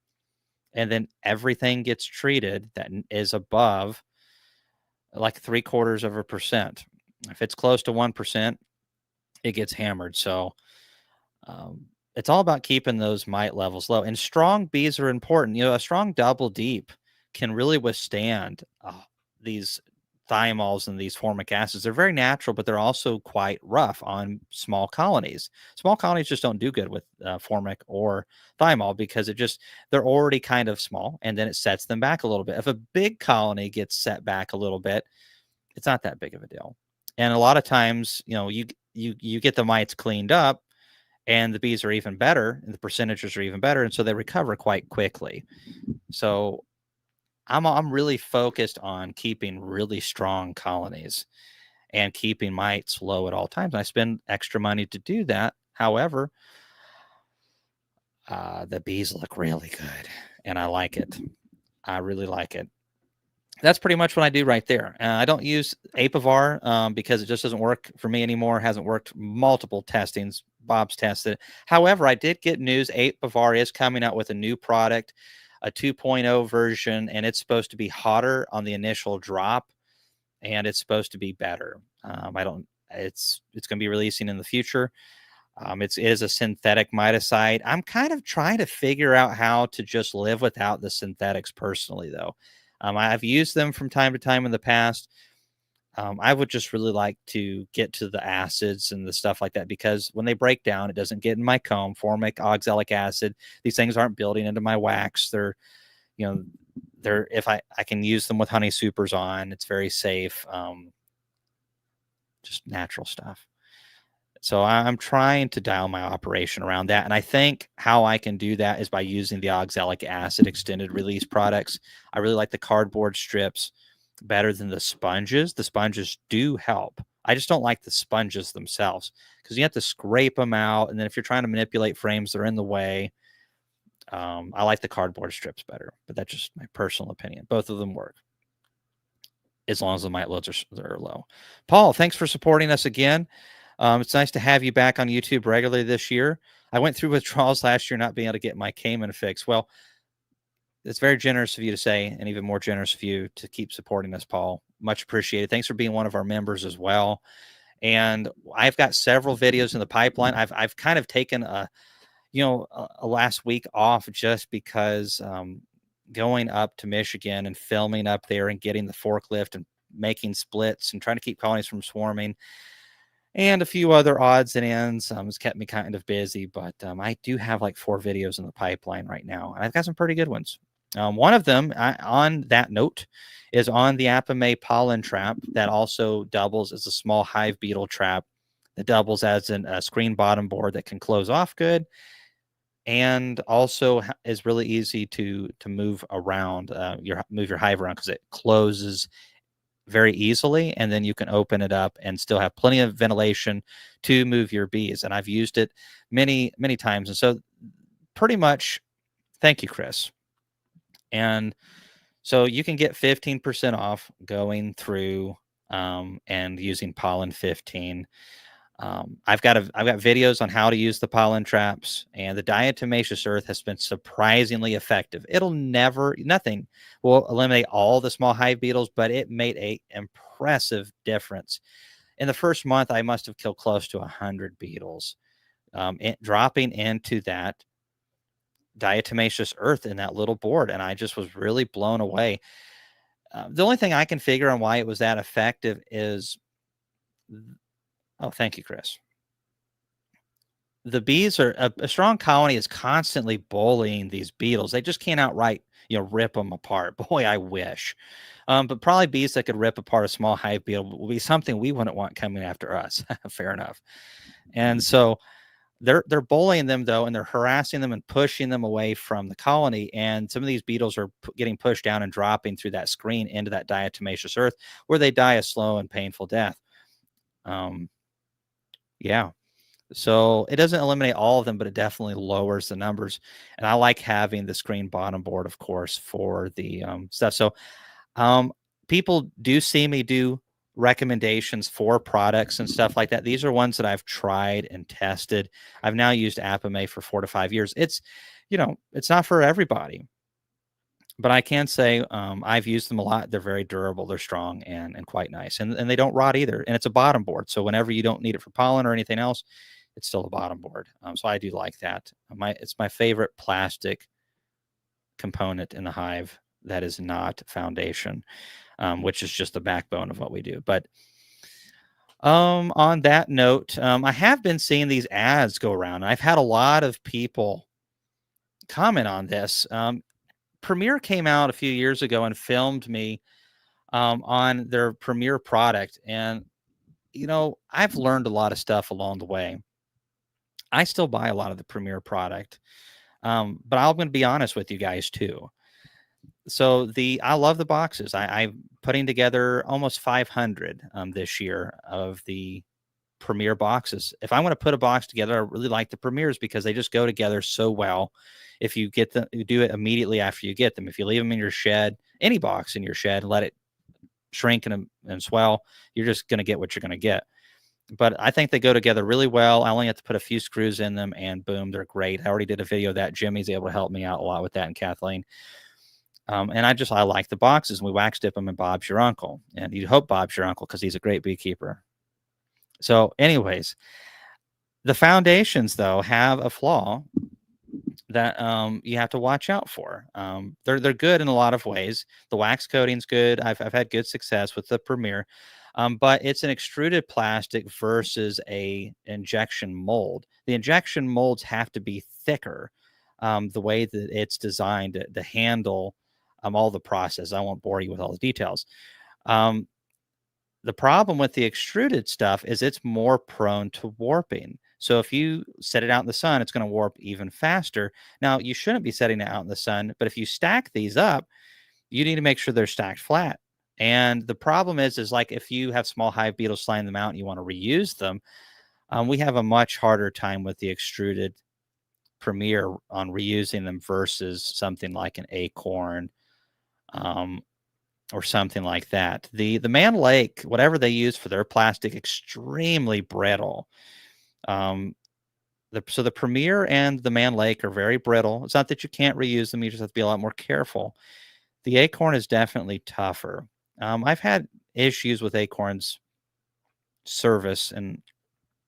And then everything gets treated that is above like 0.75%. If it's close to 1%, it gets hammered. So it's all about keeping those mite levels low. And strong bees are important. A strong double deep can really withstand these thymols and these formic acids. They're very natural, but they're also quite rough on small colonies. Small colonies just don't do good with formic or thymol because they're already kind of small, and then it sets them back a little bit. If a big colony gets set back a little bit, it's not that big of a deal. And a lot of times, you get the mites cleaned up and the bees are even better and the percentages are even better. And so they recover quite quickly. So I'm really focused on keeping really strong colonies and keeping mites low at all times. I spend extra money to do that. However, the bees look really good and I like it. I really like it. That's pretty much what I do right there. I don't use Apivar because it just doesn't work for me anymore. It hasn't worked multiple testings. Bob's tested it. However, I did get news. Apivar is coming out with a new product, a 2.0 version, and it's supposed to be hotter on the initial drop, and it's supposed to be better. It's going to be releasing in the future. It is a synthetic miticide. I'm kind of trying to figure out how to just live without the synthetics personally, though. I've used them from time to time in the past. I would just really like to get to the acids and the stuff like that because when they break down, it doesn't get in my comb. Formic, oxalic acid, these things aren't building into my wax. If I can use them with honey supers on, it's very safe. Just natural stuff. So I'm trying to dial my operation around that. And I think how I can do that is by using the oxalic acid extended release products. I really like the cardboard strips better than the sponges. The sponges do help. I just don't like the sponges themselves because you have to scrape them out. And then if you're trying to manipulate frames, they're in the way. I like the cardboard strips better, but that's just my personal opinion. Both of them work as long as the mite loads are low. Paul, thanks for supporting us again. It's nice to have you back on YouTube regularly this year. I went through withdrawals last year, not being able to get my Cayman fix. Well, it's very generous of you to say, and even more generous of you to keep supporting us, Paul. Much appreciated. Thanks for being one of our members as well. And I've got several videos in the pipeline. I've kind of taken a last week off just because going up to Michigan and filming up there and getting the forklift and making splits and trying to keep colonies from swarming and a few other odds and ends has kept me kind of busy, but I do have like 4 videos in the pipeline right now, and I've got some pretty good ones. One of them, on that note, is on the Apame pollen trap that also doubles as a small hive beetle trap that doubles as a screen bottom board that can close off good and also is really easy to move around, move your hive around because it closes very easily, and then you can open it up and still have plenty of ventilation to move your bees. And I've used it many, many times. And so pretty much, thank you, Chris. And so you can get 15% off going through and using Pollen 15. I've got videos on how to use the pollen traps, and the diatomaceous earth has been surprisingly effective. Nothing will eliminate all the small hive beetles, but it made a impressive difference. In the first month, I must have killed close to 100 beetles, dropping into that diatomaceous earth in that little board, and I just was really blown away. The only thing I can figure on why it was that effective is, oh, thank you, Chris. The bees are a strong colony is constantly bullying these beetles. They just can't outright, rip them apart. Boy, I wish. But probably bees that could rip apart a small hive beetle will be something we wouldn't want coming after us. Fair enough. And so they're bullying them though, and they're harassing them and pushing them away from the colony. And some of these beetles are getting pushed down and dropping through that screen into that diatomaceous earth, where they die a slow and painful death. Yeah. So it doesn't eliminate all of them, but it definitely lowers the numbers. And I like having the screen bottom board, of course, for the stuff. So people do see me do recommendations for products and stuff like that. These are ones that I've tried and tested. I've now used Apame for 4 to 5 years. It's, it's not for everybody, but I can say I've used them a lot. They're very durable. They're strong and quite nice. And they don't rot either. And it's a bottom board. So whenever you don't need it for pollen or anything else, it's still a bottom board. So I do like that. It's my favorite plastic component in the hive that is not foundation, which is just the backbone of what we do. But on that note, I have been seeing these ads go around. I've had a lot of people comment on this. Premier came out a few years ago and filmed me on their Premier product. And, I've learned a lot of stuff along the way. I still buy a lot of the Premier product, but I'm going to be honest with you guys too. So I love the boxes. I'm putting together almost 500 this year of the Premier boxes. If I want to put a box together, I really like the Premiers because they just go together so well. If you get them, you do it immediately after you get them. If you leave them in your shed, any box in your shed, let it shrink and swell, you're just going to get what you're going to get. But I think they go together really well. I only have to put a few screws in them and boom, they're great. I already did a video of that. Jimmy's able to help me out a lot with that, and Kathleen. And I like the boxes, and we wax dip them in Bob's Your Uncle. And you hope Bob's your uncle because he's a great beekeeper. So anyways, the foundations though have a flaw that you have to watch out for. They're good in a lot of ways. The wax coating's good. I've had good success with the Premier. But it's an extruded plastic versus a injection mold. The injection molds have to be thicker, the way that it's designed to handle all the process. I won't bore you with all the details. The problem with the extruded stuff is it's more prone to warping. So if you set it out in the sun, it's going to warp even faster. Now, you shouldn't be setting it out in the sun, but if you stack these up, you need to make sure they're stacked flat. And the problem is like if you have small hive beetles sliding them out and you want to reuse them, we have a much harder time with the extruded Premier on reusing them versus something like an acorn or something like that. The Man Lake, whatever they use for their plastic, extremely brittle. So the Premier and the Man Lake are very brittle. It's not that you can't reuse them. You just have to be a lot more careful. The acorn is definitely tougher. I've had issues with acorns service, and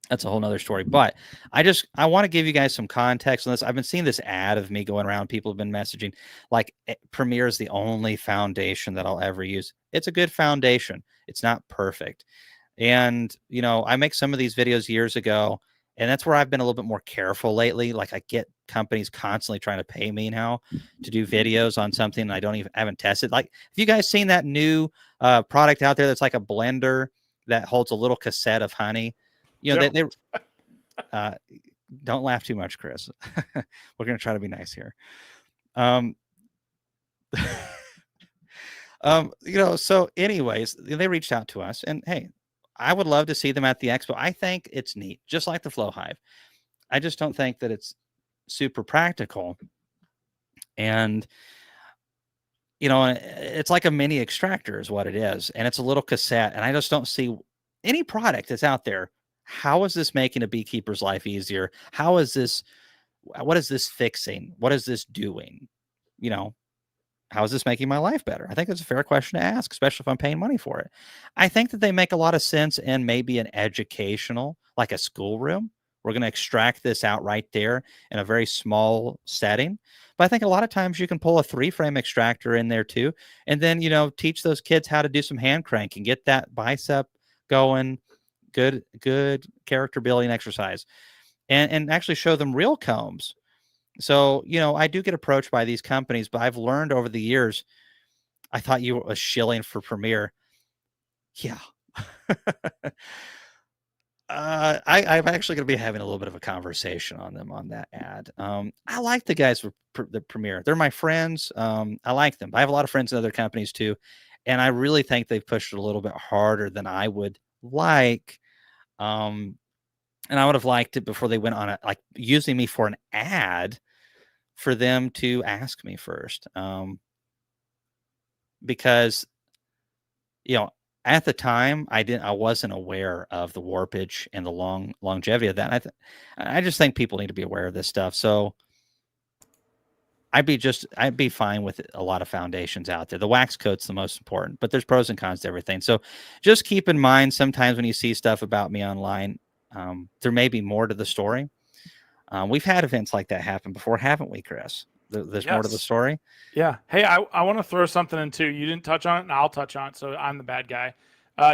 that's a whole nother story. But I want to give you guys some context on this. I've been seeing this ad of me going around. People have been messaging like Premier is the only foundation that I'll ever use. It's a good foundation. It's not perfect. And, I make some of these videos years ago, and that's where I've been a little bit more careful lately. Like I get companies constantly trying to pay me now to do videos on something I haven't tested. Like, have you guys seen that new product out there that's like a blender that holds a little cassette of honey? They don't laugh too much, Chris. We're going to try to be nice here. So anyways, they reached out to us, and hey, I would love to see them at the expo. I think it's neat, just like the Flow Hive. I just don't think that it's super practical. And it's like a mini extractor is what it is, and it's a little cassette, and I just don't see any product that's out there. How is this making a beekeeper's life easier? What is this fixing? What is this doing? You know, how is this making my life better? I think that's a fair question to ask, especially if I'm paying money for it. I think that they make a lot of sense in maybe an educational, like a schoolroom. We're going to extract this out right there in a very small setting. But I think a lot of times you can pull a 3-frame extractor in there too. And then, teach those kids how to do some hand cranking, get that bicep going, good character building exercise, and actually show them real combs. So, I do get approached by these companies, but I've learned over the years, I thought you were a shilling for Premier. Yeah. I'm actually going to be having a little bit of a conversation on them on that ad. I like the guys with the Premier. They're my friends. I like them. I have a lot of friends in other companies too. And I really think they've pushed it a little bit harder than I would like. And I would have liked it before they went on using me for an ad, for them to ask me first. Because, at the time I wasn't aware of the warpage and the longevity of that. I just think people need to be aware of this stuff. So I'd be fine with a lot of foundations out there. The wax coat's the most important, but there's pros and cons to everything. So just keep in mind, sometimes when you see stuff about me online, there may be more to the story. We've had events like that happen before, haven't we, Chris? There's more to the story. Yeah. Hey, I want to throw something in too. You didn't touch on it, and I'll touch on it, so I'm the bad guy.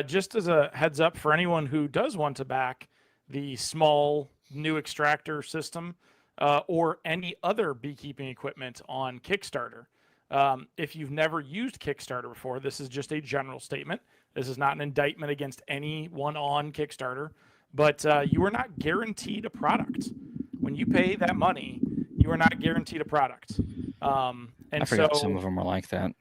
Just as a heads up for anyone who does want to back the small new extractor system or any other beekeeping equipment on Kickstarter. If you've never used Kickstarter before, this is just a general statement. This is not an indictment against anyone on Kickstarter, but you are not guaranteed a product. When you pay that money, you are not guaranteed a product. And I forgot some of them are like that.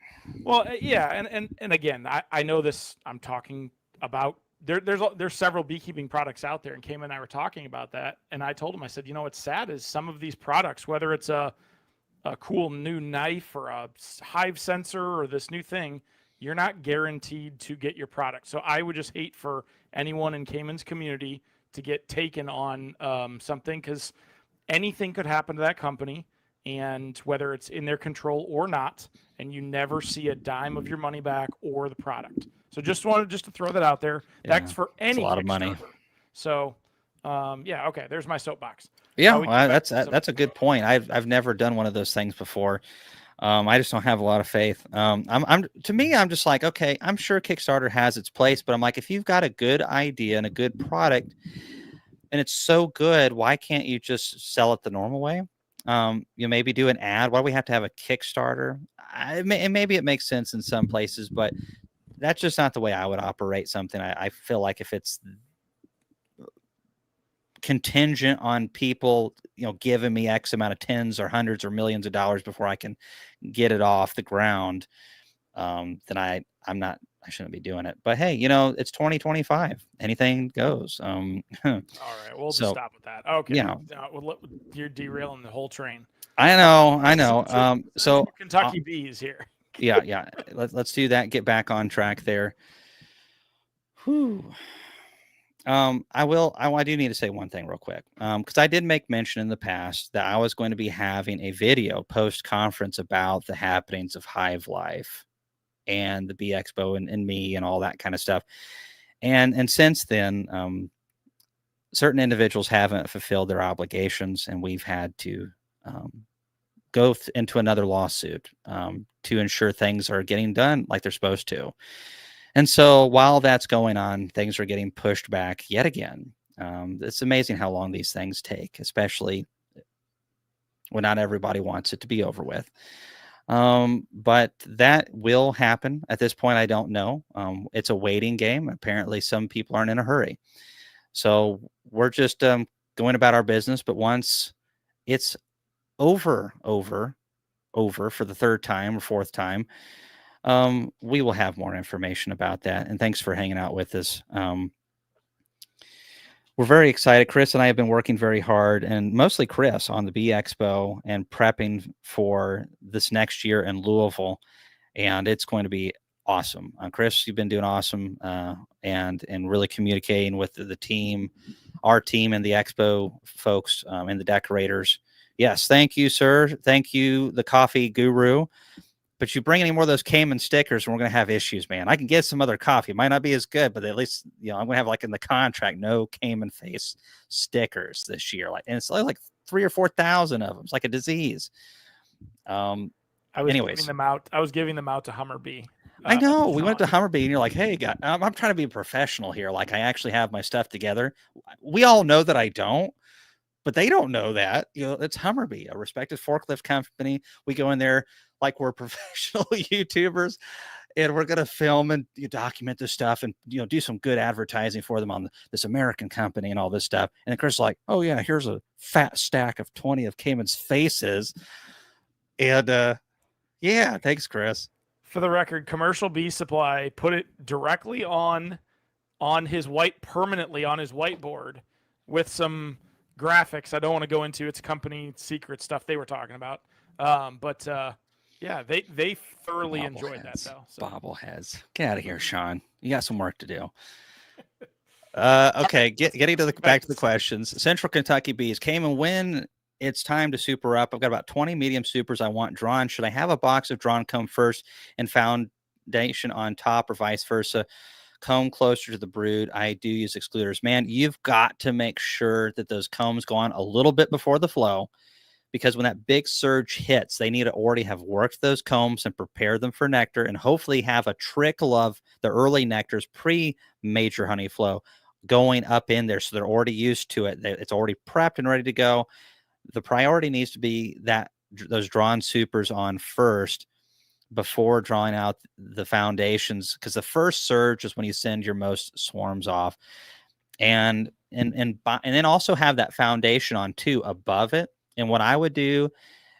Well, yeah, and again, I know this. I'm talking about there's several beekeeping products out there, and Cayman and I were talking about that, and I told him, I said, what's sad is some of these products, whether it's a cool new knife or a hive sensor or this new thing, you're not guaranteed to get your product. So I would just hate for anyone in Cayman's community to get taken on something, because anything could happen to that company, and whether it's in their control or not, and you never see a dime of your money back or the product. So just wanted to throw that out there. Yeah, that's for any. It's a lot of money. So, okay. There's my soapbox. Yeah, that's a good point. I've never done one of those things before. I just don't have a lot of faith. I'm just like, okay, I'm sure Kickstarter has its place, but I'm like, if you've got a good idea and a good product, and it's so good, why can't you just sell it the normal way? You maybe do an ad. Why do we have to have a Kickstarter? Maybe it makes sense in some places, but that's just not the way I would operate something. I feel like if it's contingent on people, giving me X amount of tens or hundreds or millions of dollars before I can get it off the ground, then I shouldn't be doing it. But hey, it's 2025. Anything goes. All right, we'll just stop with that. Okay. You're derailing the whole train. I know. So Kentucky bees here. Yeah. Let's do that. Get back on track there. Whew. I do need to say one thing real quick. Because I did make mention in the past that I was going to be having a video post-conference about the happenings of Hive Life and the Bee Expo and me and all that kind of stuff. And since then, certain individuals haven't fulfilled their obligations, and we've had to go into another lawsuit to ensure things are getting done like they're supposed to. And so while that's going on, things are getting pushed back yet again. It's amazing how long these things take, especially when not everybody wants it to be over with. But that will happen. At this point, I don't know. It's a waiting game. Apparently, some people aren't in a hurry. So we're just going about our business. But once it's over for the third time or fourth time, We will have more information about that. And thanks for hanging out with us. We're very excited. Chris and I have been working very hard, and mostly Chris, on the Bee Expo and prepping for this next year in Louisville. And it's going to be awesome. Chris, you've been doing awesome, and really communicating with the team, our team, and the expo folks, and the decorators. Yes, thank you, sir. Thank you, the coffee guru. But you bring any more of those Cayman stickers, and we're going to have issues, man. I can get some other coffee. It might not be as good, but at least, I'm going to have, like, in the contract, no Cayman face stickers this year. And it's like 3,000 or 4,000 of them. It's like a disease. I was Anyways. giving them out. I was giving them out to Hummerbee. I know. We went to Hummerbee, and you're like, hey, guy, I'm trying to be a professional here. Like, I actually have my stuff together. We all know that I don't, but they don't know that. It's Hummerbee, a respected forklift company. We go in there like we're professional YouTubers, and we're going to film and document this stuff and, do some good advertising for them on this American company and all this stuff. And then Chris is like, oh, yeah, here's a fat stack of 20 of Cayman's faces. And, yeah, thanks, Chris. For the record, Commercial Bee Supply put it directly on his permanently on his whiteboard with some graphics. I don't want to go into its company secret stuff they were talking about. Yeah, they thoroughly enjoyed that though. So. Bobbleheads. Get out of here, Sean. You got some work to do. Okay, getting to back to the questions. Central Kentucky bees came and when it's time to super up. I've got about 20 medium supers I want drawn. Should I have a box of drawn comb first and foundation on top, or vice versa? Comb closer to the brood. I do use excluders. Man, you've got to make sure that those combs go on a little bit before the flow, because when that big surge hits, they need to already have worked those combs and prepare them for nectar, and hopefully have a trickle of the early nectars pre-major honey flow going up in there, so they're already used to it. It's already prepped and ready to go. The priority needs to be that those drawn supers on first before drawing out the foundations, because the first surge is when you send your most swarms off, and then also have that foundation on too above it. And what I would do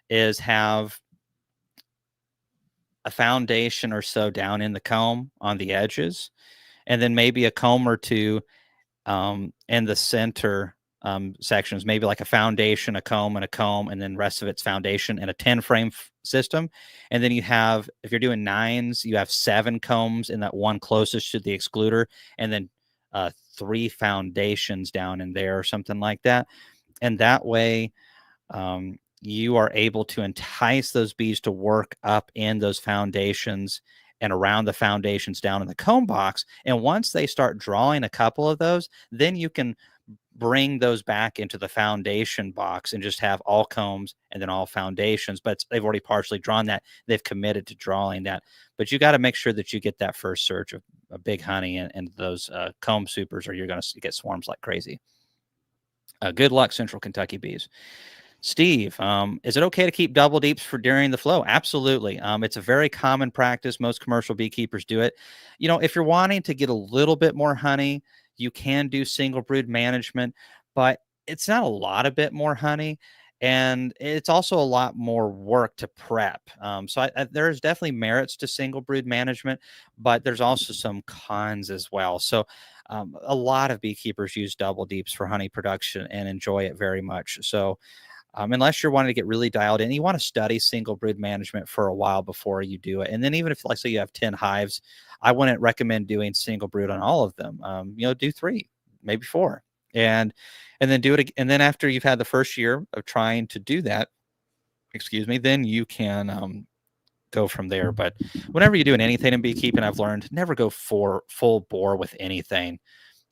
is have a foundation or so down in the comb on the edges, and then maybe a comb or two in the center sections, maybe like a foundation, a comb, and then rest of it's foundation, and a 10 frame system. And then you have, if you're doing 9s, you have 7 combs in that one closest to the excluder, and then 3 foundations down in there or something like that. And that way you are able to entice those bees to work up in those foundations and around the foundations down in the comb box. And once they start drawing a couple of those, then you can bring those back into the foundation box and just have all combs and then all foundations. But they've already partially drawn that. They've committed to drawing that. But you got to make sure that you get that first surge of a big honey and those comb supers, or you're going to get swarms like crazy. Good luck, Central Kentucky bees. Steve, is it okay to keep double deeps for during the flow? Absolutely. It's a very common practice. Most commercial beekeepers do it. If you're wanting to get a little bit more honey, you can do single brood management, but it's not a lot of bit more honey. And it's also a lot more work to prep. So there's definitely merits to single brood management, but there's also some cons as well. So a lot of beekeepers use double deeps for honey production and enjoy it very much. So unless you're wanting to get really dialed in, you want to study single brood management for a while before you do it. And then even if, like, say you have 10 hives, I wouldn't recommend doing single brood on all of them. Do 3, maybe 4, and then do it. And then after you've had the first year of trying to do that, then you can go from there. But whenever you're doing anything in beekeeping, I've learned never go for full bore with anything,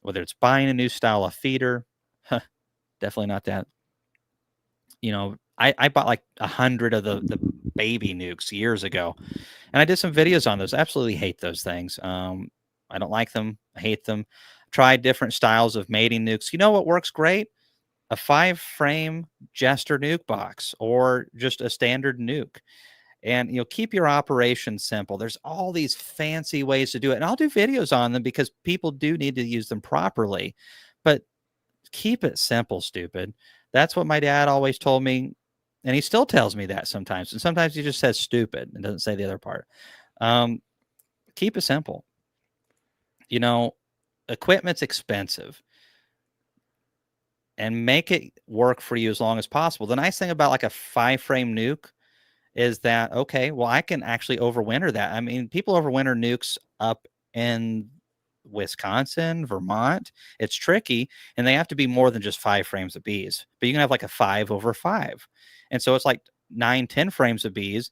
whether it's buying a new style of feeder. Definitely not that. I bought like 100 of the baby nukes years ago, and I did some videos on those. Absolutely hate those things. I don't like them. I hate them. Tried different styles of mating nukes. You know what works great? A 5 frame Jester nuke box, or just a standard nuke. And keep your operation simple. There's all these fancy ways to do it, and I'll do videos on them because people do need to use them properly. But keep it simple, stupid. That's what my dad always told me, and he still tells me that sometimes. And sometimes he just says stupid and doesn't say the other part. Keep it simple. You know, equipment's expensive, and make it work for you as long as possible. The nice thing about like a 5-frame nuke is that, okay, well, I can actually overwinter that. I mean, people overwinter nukes up in Wisconsin, Vermont. It's tricky, and they have to be more than just 5 frames of bees, but you can have like a 5/5. And so it's like 9, 10 frames of bees.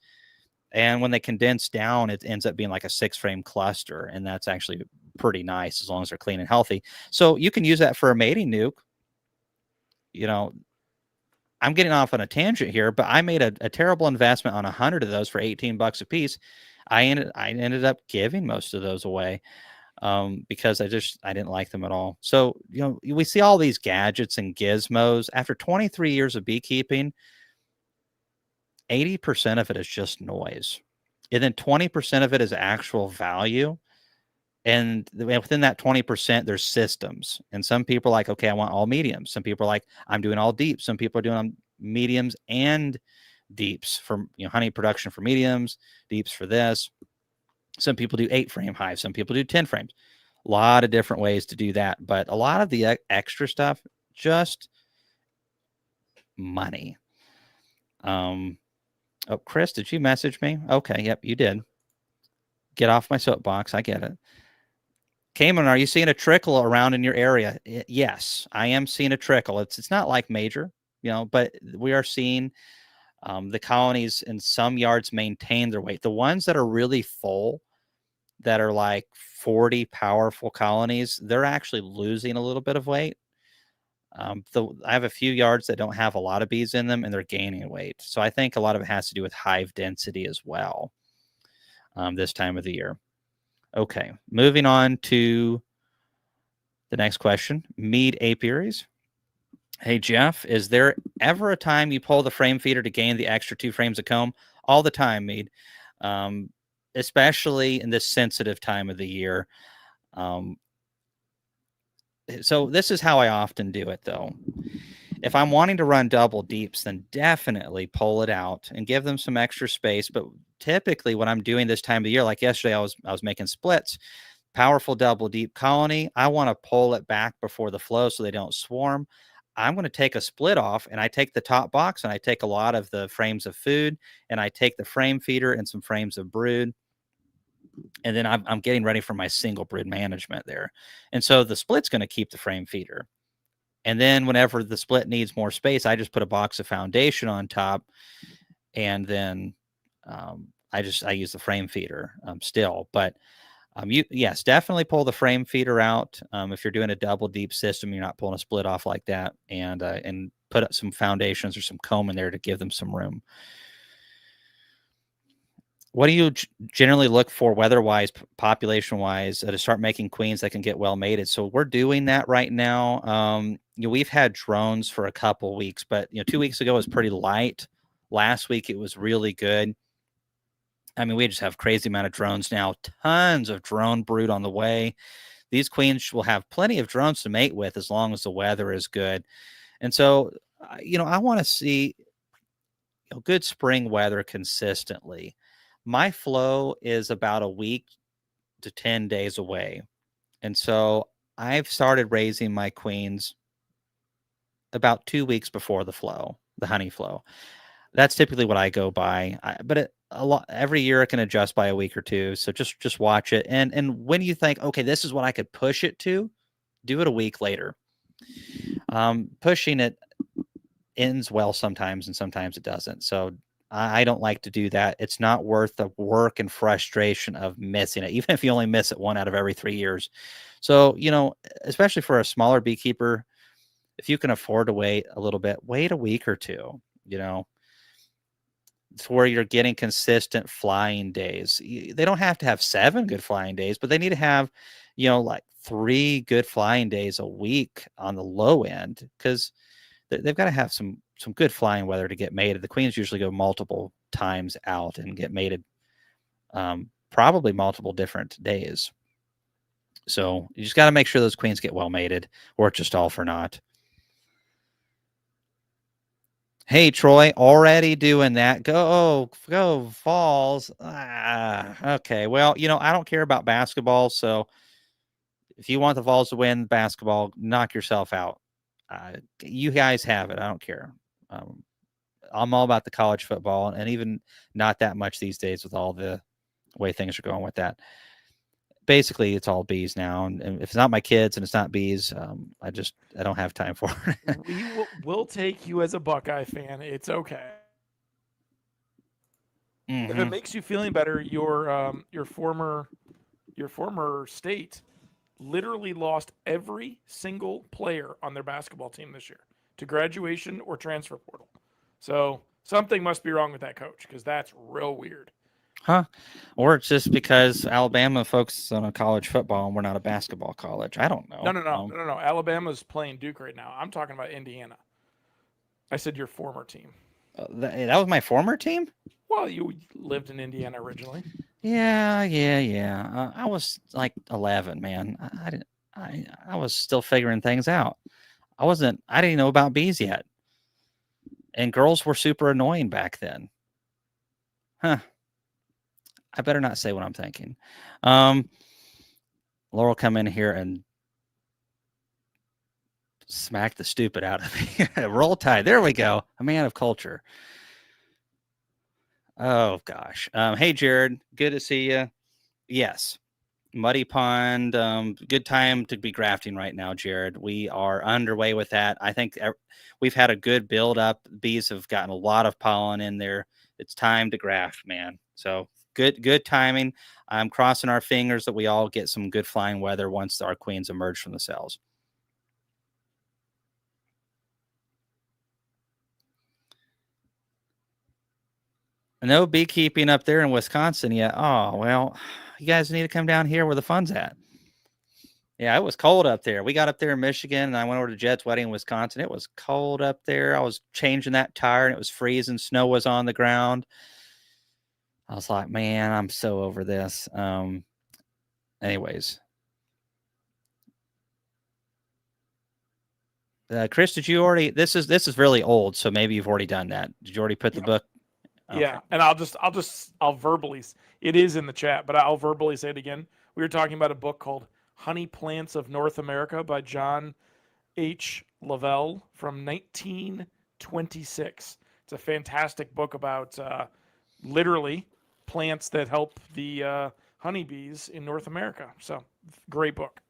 And when they condense down, it ends up being like a 6-frame cluster. And that's actually pretty nice as long as they're clean and healthy. So you can use that for a mating nuke. You know, I'm getting off on a tangent here, but I made a terrible investment on 100 of those for $18 a piece. I ended up giving most of those away because I didn't like them at all. So, we see all these gadgets and gizmos. After 23 years of beekeeping, 80% of it is just noise. And then 20% of it is actual value. And within that 20%, there's systems. And some people are like, okay, I want all mediums. Some people are like, I'm doing all deep. Some people are doing mediums and deeps for honey production for mediums, deeps for this. Some people do 8-frame hives. Some people do 10 frames. A lot of different ways to do that. But a lot of the extra stuff, just money. Oh, Chris, did you message me? Okay, yep, you did. Get off my soapbox. I get it. Cayman, are you seeing a trickle around in your area? Yes, I am seeing a trickle. It's not like major, but we are seeing the colonies in some yards maintain their weight. The ones that are really full, that are like 40 powerful colonies, they're actually losing a little bit of weight. I have a few yards that don't have a lot of bees in them, and they're gaining weight. So I think a lot of it has to do with hive density as well this time of the year. Okay, moving on to the next question. Mead apiaries. Hey, Jeff, is there ever a time you pull the frame feeder to gain the extra 2 frames of comb? All the time, Mead, especially in this sensitive time of the year. So this is how I often do it, though. If I'm wanting to run double deeps, then definitely pull it out and give them some extra space. But typically when I'm doing this time of the year, like yesterday, I was making splits, powerful double deep colony. I want to pull it back before the flow so they don't swarm. I'm going to take a split off, and I take the top box, and I take a lot of the frames of food, and I take the frame feeder and some frames of brood. And then I'm getting ready for my single brood management there. And so the split's going to keep the frame feeder. And then whenever the split needs more space, I just put a box of foundation on top, and then I use the frame feeder still. But yes, definitely pull the frame feeder out if you're doing a double deep system. You're not pulling a split off like that, and put some foundations or some comb in there to give them some room. What do you generally look for weather-wise, population-wise, to start making queens that can get well mated? So we're doing that right now. We've had drones for a couple weeks, but 2 weeks ago was pretty light. Last week it was really good. I mean, we just have crazy amount of drones now. Tons of drone brood on the way. These queens will have plenty of drones to mate with as long as the weather is good. And so, I want to see good spring weather consistently. My flow is about a week to 10 days away. And so I've started raising my queens about 2 weeks before the flow, the honey flow. That's typically what I go by. But every year it can adjust by a week or two. So just watch it. And when you think, okay, this is what I could push it to, do it a week later. Pushing it ends well sometimes, and sometimes it doesn't. So I don't like to do that. It's not worth the work and frustration of missing it, even if you only miss it 1 out of every 3 years. So, especially for a smaller beekeeper, if you can afford to wait a little bit, wait a week or two, it's where you're getting consistent flying days. They don't have to have 7 good flying days, but they need to have, like 3 good flying days a week on the low end, because they've got to have some good flying weather to get mated. The queens usually go multiple times out and get mated, probably multiple different days. So you just got to make sure those queens get well mated, or it's just all for naught. Hey, Troy, already doing that. Go Falls. Okay. Well, I don't care about basketball, so if you want the Vols to win basketball, knock yourself out. You guys have it. I don't care. Um, I'm all about the college football, and even not that much these days with all the way things are going with that. Basically, it's all bees now, and if it's not my kids and it's not bees, I don't have time for it. We'll take you as a Buckeye fan. It's okay. If it Mm-hmm. makes you feeling better, your former state literally lost every single player on their basketball team this year to graduation or transfer portal. So something must be wrong with that coach because that's real weird. Huh? Or it's just because Alabama focuses on a college football and we're not a basketball college. I don't No, know. no, no, no, no, no. Alabama's playing Duke right now. I'm talking about Indiana. I said your former team. That was my former team. Well, you lived in Indiana originally. Yeah. I was like 11, man. I didn't. I was still figuring things out. I wasn't. I didn't know about bees yet, and girls were super annoying back then. Huh? I better not say what I'm thinking. Um, Laurel come in here and smack the stupid out of me. Roll Tide. There we go. A man of culture. Oh gosh. Hey Jared, good to see you. Yes, Muddy Pond. Good time to be grafting right now, Jared. We are underway with that. I think we've had a good build up. Bees have gotten a lot of pollen in there. It's time to graft, man. So good timing. I'm crossing our fingers that we all get some good flying weather once our queens emerge from the cells. No beekeeping up there in Wisconsin yet. Oh, well, you guys need to come down here where the fun's at. Yeah, it was cold up there. We got up there in Michigan and I went over to Jed's wedding in Wisconsin. It was cold up there. I was changing that tire and it was freezing. Snow was on the ground. I was like, man, I'm so over this. Anyways. Chris, did you already this is really old, so maybe you've already done that. Did you already put the Yeah. book? Okay. Yeah, and I'll verbally. It is in the chat, but I'll verbally say it again. We were talking about a book called Honey Plants of North America by John H. Lavelle from 1926. It's a fantastic book about literally plants that help the honeybees in North America. So great book.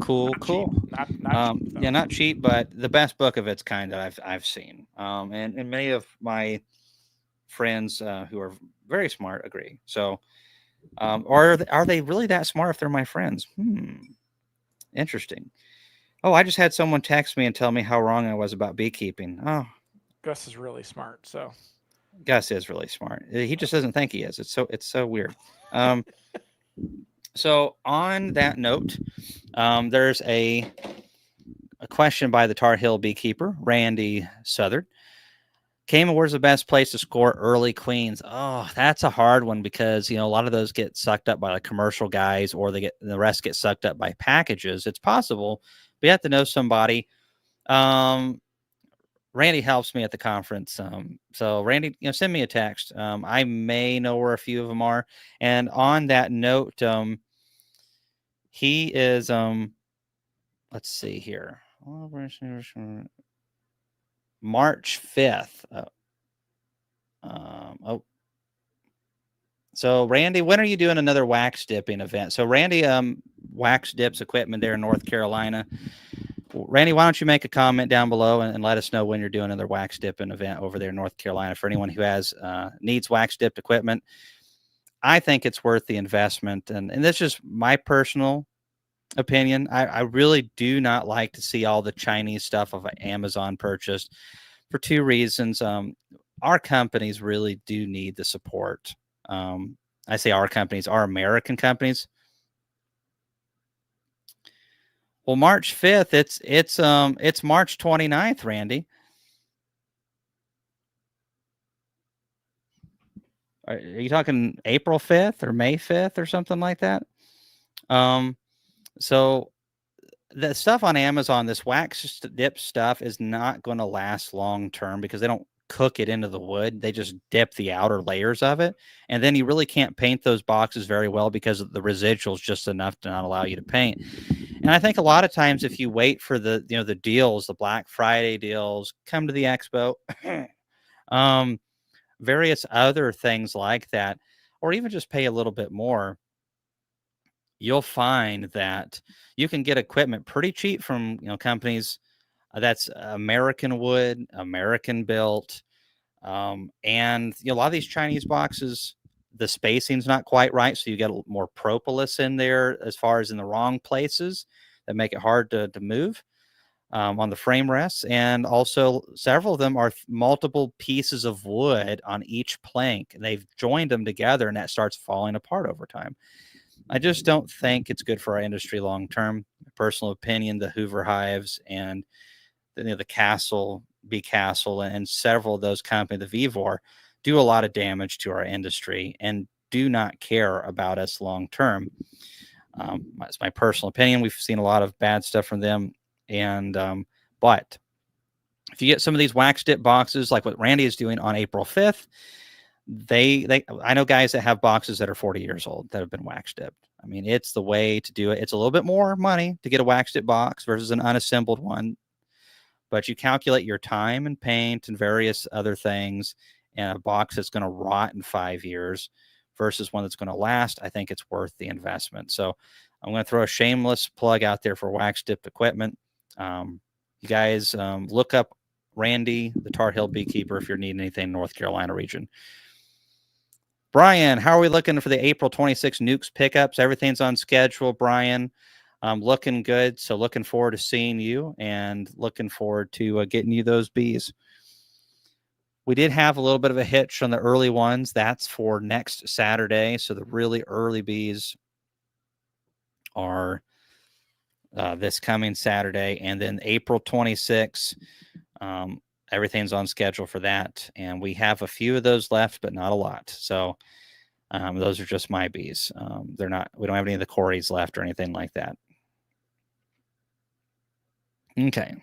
Cool, Not cheap. cool. Not cheap though. Yeah, not cheap, but the best book of its kind that I've seen. And many of my friends who are very smart agree. So, are they really that smart if they're my friends? Interesting. Oh, I just had someone text me and tell me how wrong I was about beekeeping. Oh, Gus is really smart. So Gus is really smart. He just doesn't think he is. It's so weird. Um, so on that note, there's a question by the Tar Heel beekeeper, Randy Southard. Cayman, where's the best place to score early queens? Oh, that's a hard one because a lot of those get sucked up by like commercial guys, or the rest get sucked up by packages. It's possible, but you have to know somebody. Um, Randy helps me at the conference. So Randy, send me a text. I may know where a few of them are. And on that note, he is. Let's see here. March 5th. Oh, so Randy, when are you doing another wax dipping event? So Randy, wax dips equipment there in North Carolina. Randy, why don't you make a comment down below and let us know when you're doing another wax dipping event over there in North Carolina for anyone who has needs wax dipped equipment. I think it's worth the investment, and this is my personal opinion. I really do not like to see all the Chinese stuff of Amazon purchased for two reasons. Our companies really do need the support. I say our companies, our American companies. Well, March 5th, it's March 29th, Randy. Are you talking April 5th or May 5th or something like that? So the stuff on Amazon, this wax dip stuff is not going to last long term because they don't cook it into the wood. They just dip the outer layers of it. And then you really can't paint those boxes very well because the residuals just enough to not allow you to paint. And I think a lot of times if you wait for the, the deals, the Black Friday deals, come to the expo, various other things like that, or even just pay a little bit more, you'll find that you can get equipment pretty cheap from companies that's American wood, American built, and a lot of these Chinese boxes, the spacing's not quite right, so you get more propolis in there as far as in the wrong places that make it hard to move on the frame rests, and also several of them are multiple pieces of wood on each plank, and they've joined them together, and that starts falling apart over time. I just don't think it's good for our industry long term. Personal opinion: the Hoover hives and the Castle, Bee Castle, and several of those companies, the Vivor, do a lot of damage to our industry and do not care about us long term. That's my personal opinion. We've seen a lot of bad stuff from them, and but if you get some of these wax dip boxes, like what Randy is doing on April 5th, I know guys that have boxes that are 40 years old that have been wax dipped. I mean, it's the way to do it. It's a little bit more money to get a wax dip box versus an unassembled one, but you calculate your time and paint and various other things, and a box that's going to rot in 5 years versus one that's going to last. I think it's worth the investment. So I'm going to throw a shameless plug out there for wax dipped equipment. You guys look up Randy, the Tar Heel Beekeeper, if you're needing anything in North Carolina region. Brian, how are we looking for the April 26 Nukes pickups? Everything's on schedule, Brian. Looking good. So looking forward to seeing you and looking forward to getting you those bees. We did have a little bit of a hitch on the early ones. That's for next Saturday. So the really early bees are this coming Saturday. And then April 26th, everything's on schedule for that. And we have a few of those left, but not a lot. So those are just my bees. We don't have any of the Corys left or anything like that. Okay.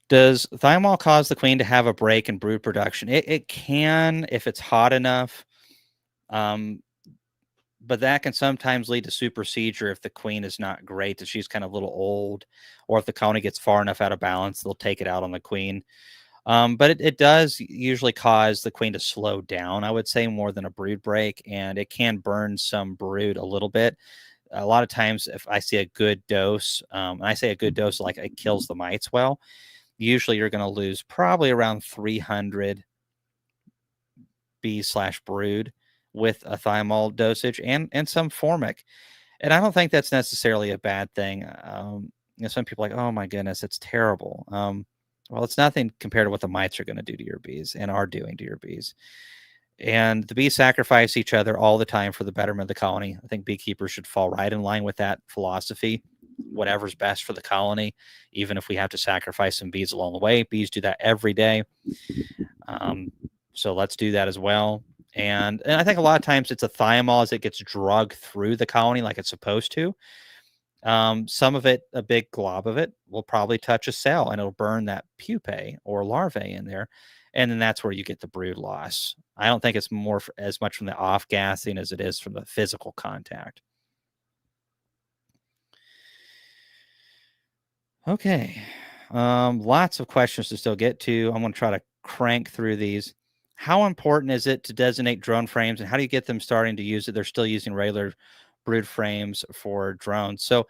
Does Thymol cause the queen to have a break in brood production? It can if it's hot enough, but that can sometimes lead to supersedure if the queen is not great, that she's kind of a little old, or if the colony gets far enough out of balance, they'll take it out on the queen. But it does usually cause the queen to slow down, I would say, more than a brood break, and it can burn some brood a little bit. A lot of times, if I see a good dose, and I say a good dose, like it kills the mites well, usually you're going to lose probably around 300 bees/brood with a thymol dosage and some formic. And I don't think that's necessarily a bad thing. Some people are like, oh my goodness, it's terrible. Well, it's nothing compared to what the mites are going to do to your bees and are doing to your bees. And the bees sacrifice each other all the time for the betterment of the colony. I think beekeepers should fall right in line with that philosophy. Whatever's best for the colony, even if we have to sacrifice some bees along the way. Bees do that every day. So let's do that as well. And I think a lot of times it's a thymol as it gets drugged through the colony like it's supposed to. Some of it, a big glob of it, will probably touch a cell and it'll burn that pupae or larvae in there. And then that's where you get the brood loss. I don't think it's as much from the off-gassing as it is from the physical contact. Okay. Lots of questions to still get to. I'm going to try to crank through these. How important is it to designate drone frames, and how do you get them starting to use it? They're still using regular brood frames for drones. So,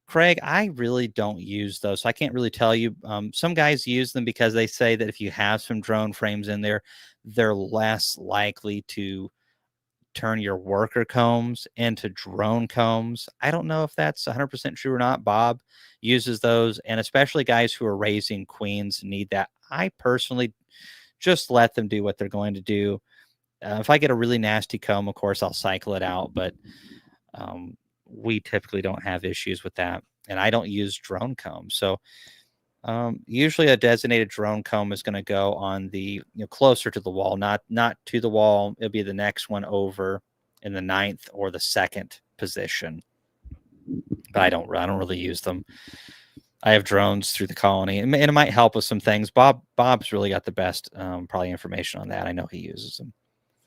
Craig, I really don't use those. So I can't really tell you. Some guys use them because they say that if you have some drone frames in there, they're less likely to turn your worker combs into drone combs. I don't know if that's 100% true or not. Bob uses those, and especially guys who are raising queens need that. I personally just let them do what they're going to do. If I get a really nasty comb, of course, I'll cycle it out, but we typically don't have issues with that. And I don't use drone combs. So usually a designated drone comb is going to go on the closer to the wall, not to the wall. It'll be the next one over in the 9th or the 2nd position. but I don't really use them. I have drones through the colony, and it might help with some things. Bob's really got the best probably information on that. I know he uses them.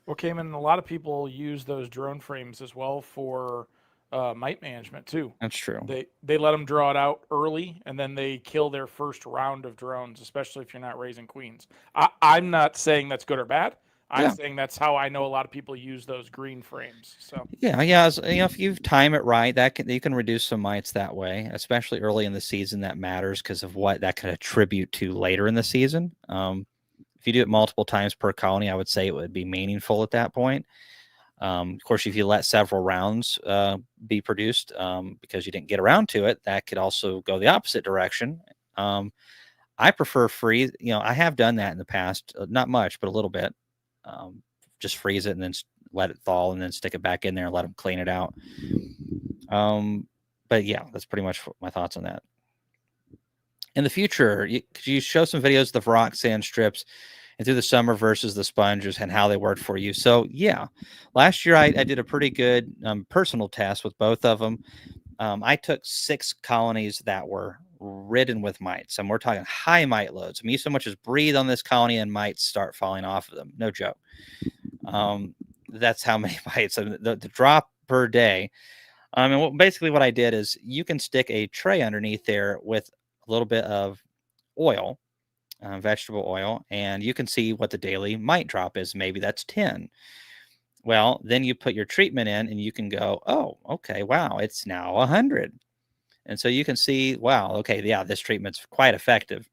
Well, Cayman, a lot of people use those drone frames as well for mite management too. That's true. They let them draw it out early, and then they kill their first round of drones, especially if you're not raising queens. I'm not saying that's good or bad. I'm saying that's how I know a lot of people use those green frames. So yeah, if you time it right, you can reduce some mites that way, especially early in the season. That matters because of what that could attribute to later in the season. If you do it multiple times per colony, I would say it would be meaningful at that point. Of course, if you let several rounds be produced because you didn't get around to it, that could also go the opposite direction. I prefer freeze. I have done that in the past, not much, but a little bit. Just freeze it and then let it thaw and then stick it back in there and let them clean it out. But yeah, that's pretty much my thoughts on that. In the future, could you show some videos of the Viroxan strips and through the summer versus the sponges and how they worked for you? So yeah, last year I did a pretty good personal test with both of them. I took 6 colonies that were ridden with mites, and we're talking high mite loads. I mean, you so much as breathe on this colony and mites start falling off of them. No joke. That's how many mites. I mean, the drop per day. And basically what I did is you can stick a tray underneath there with a little bit of oil, vegetable oil, and you can see what the daily mite drop is. Maybe that's 10. Well, then you put your treatment in and you can go, oh, okay, wow, it's now 100. And so you can see, wow, okay, yeah, this treatment's quite effective.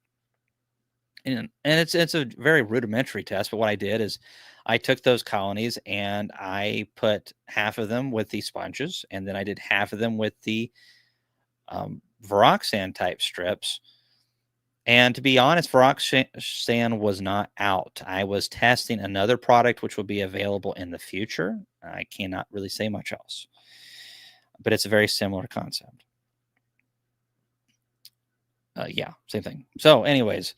And it's a very rudimentary test, but what I did is I took those colonies and I put half of them with the sponges, and then I did half of them with the Viroxan type strips. And to be honest, Viroxan was not out. I was testing another product which will be available in the future. I cannot really say much else, but it's a very similar concept. Yeah, same thing. So anyways,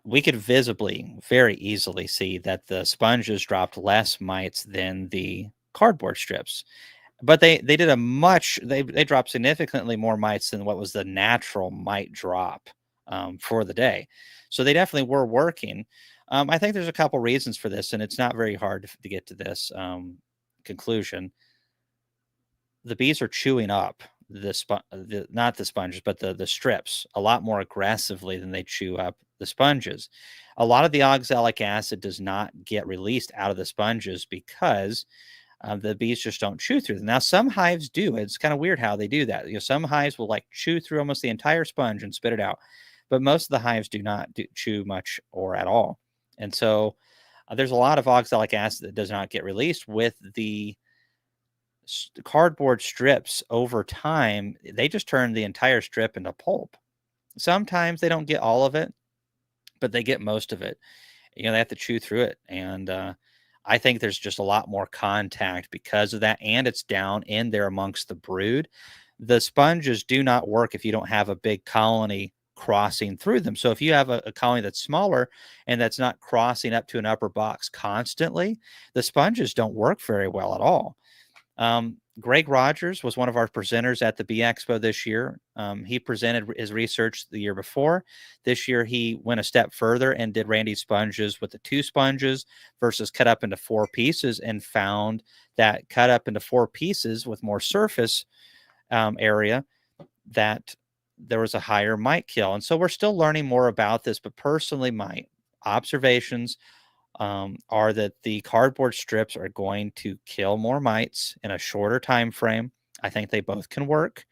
we could visibly, very easily see that the sponges dropped less mites than the cardboard strips. But they did they dropped significantly more mites than what was the natural mite drop for the day. So they definitely were working. I think there's a couple reasons for this, and it's not very hard to get to this conclusion. The bees are chewing up not the sponges, but the strips a lot more aggressively than they chew up the sponges. A lot of the oxalic acid does not get released out of the sponges because the bees just don't chew through them. Now, some hives do. It's kind of weird how they do that. Some hives will like chew through almost the entire sponge and spit it out, but most of the hives do not chew much or at all. And so there's a lot of oxalic acid that does not get released with the cardboard strips. Over time, they just turn the entire strip into pulp. Sometimes they don't get all of it, but they get most of it. They have to chew through it. And I think there's just a lot more contact because of that. And it's down in there amongst the brood. The sponges do not work if you don't have a big colony crossing through them. So if you have a colony that's smaller and that's not crossing up to an upper box constantly, the sponges don't work very well at all. Greg Rogers was one of our presenters at the Bee Expo this year. He presented his research the year before. This year, he went a step further and did Randy's sponges with the 2 sponges versus cut up into 4 pieces, and found that cut up into 4 pieces with more surface area, that there was a higher mite kill. And so we're still learning more about this, but personally, my observations are that the cardboard strips are going to kill more mites in a shorter time frame. I think they both can work,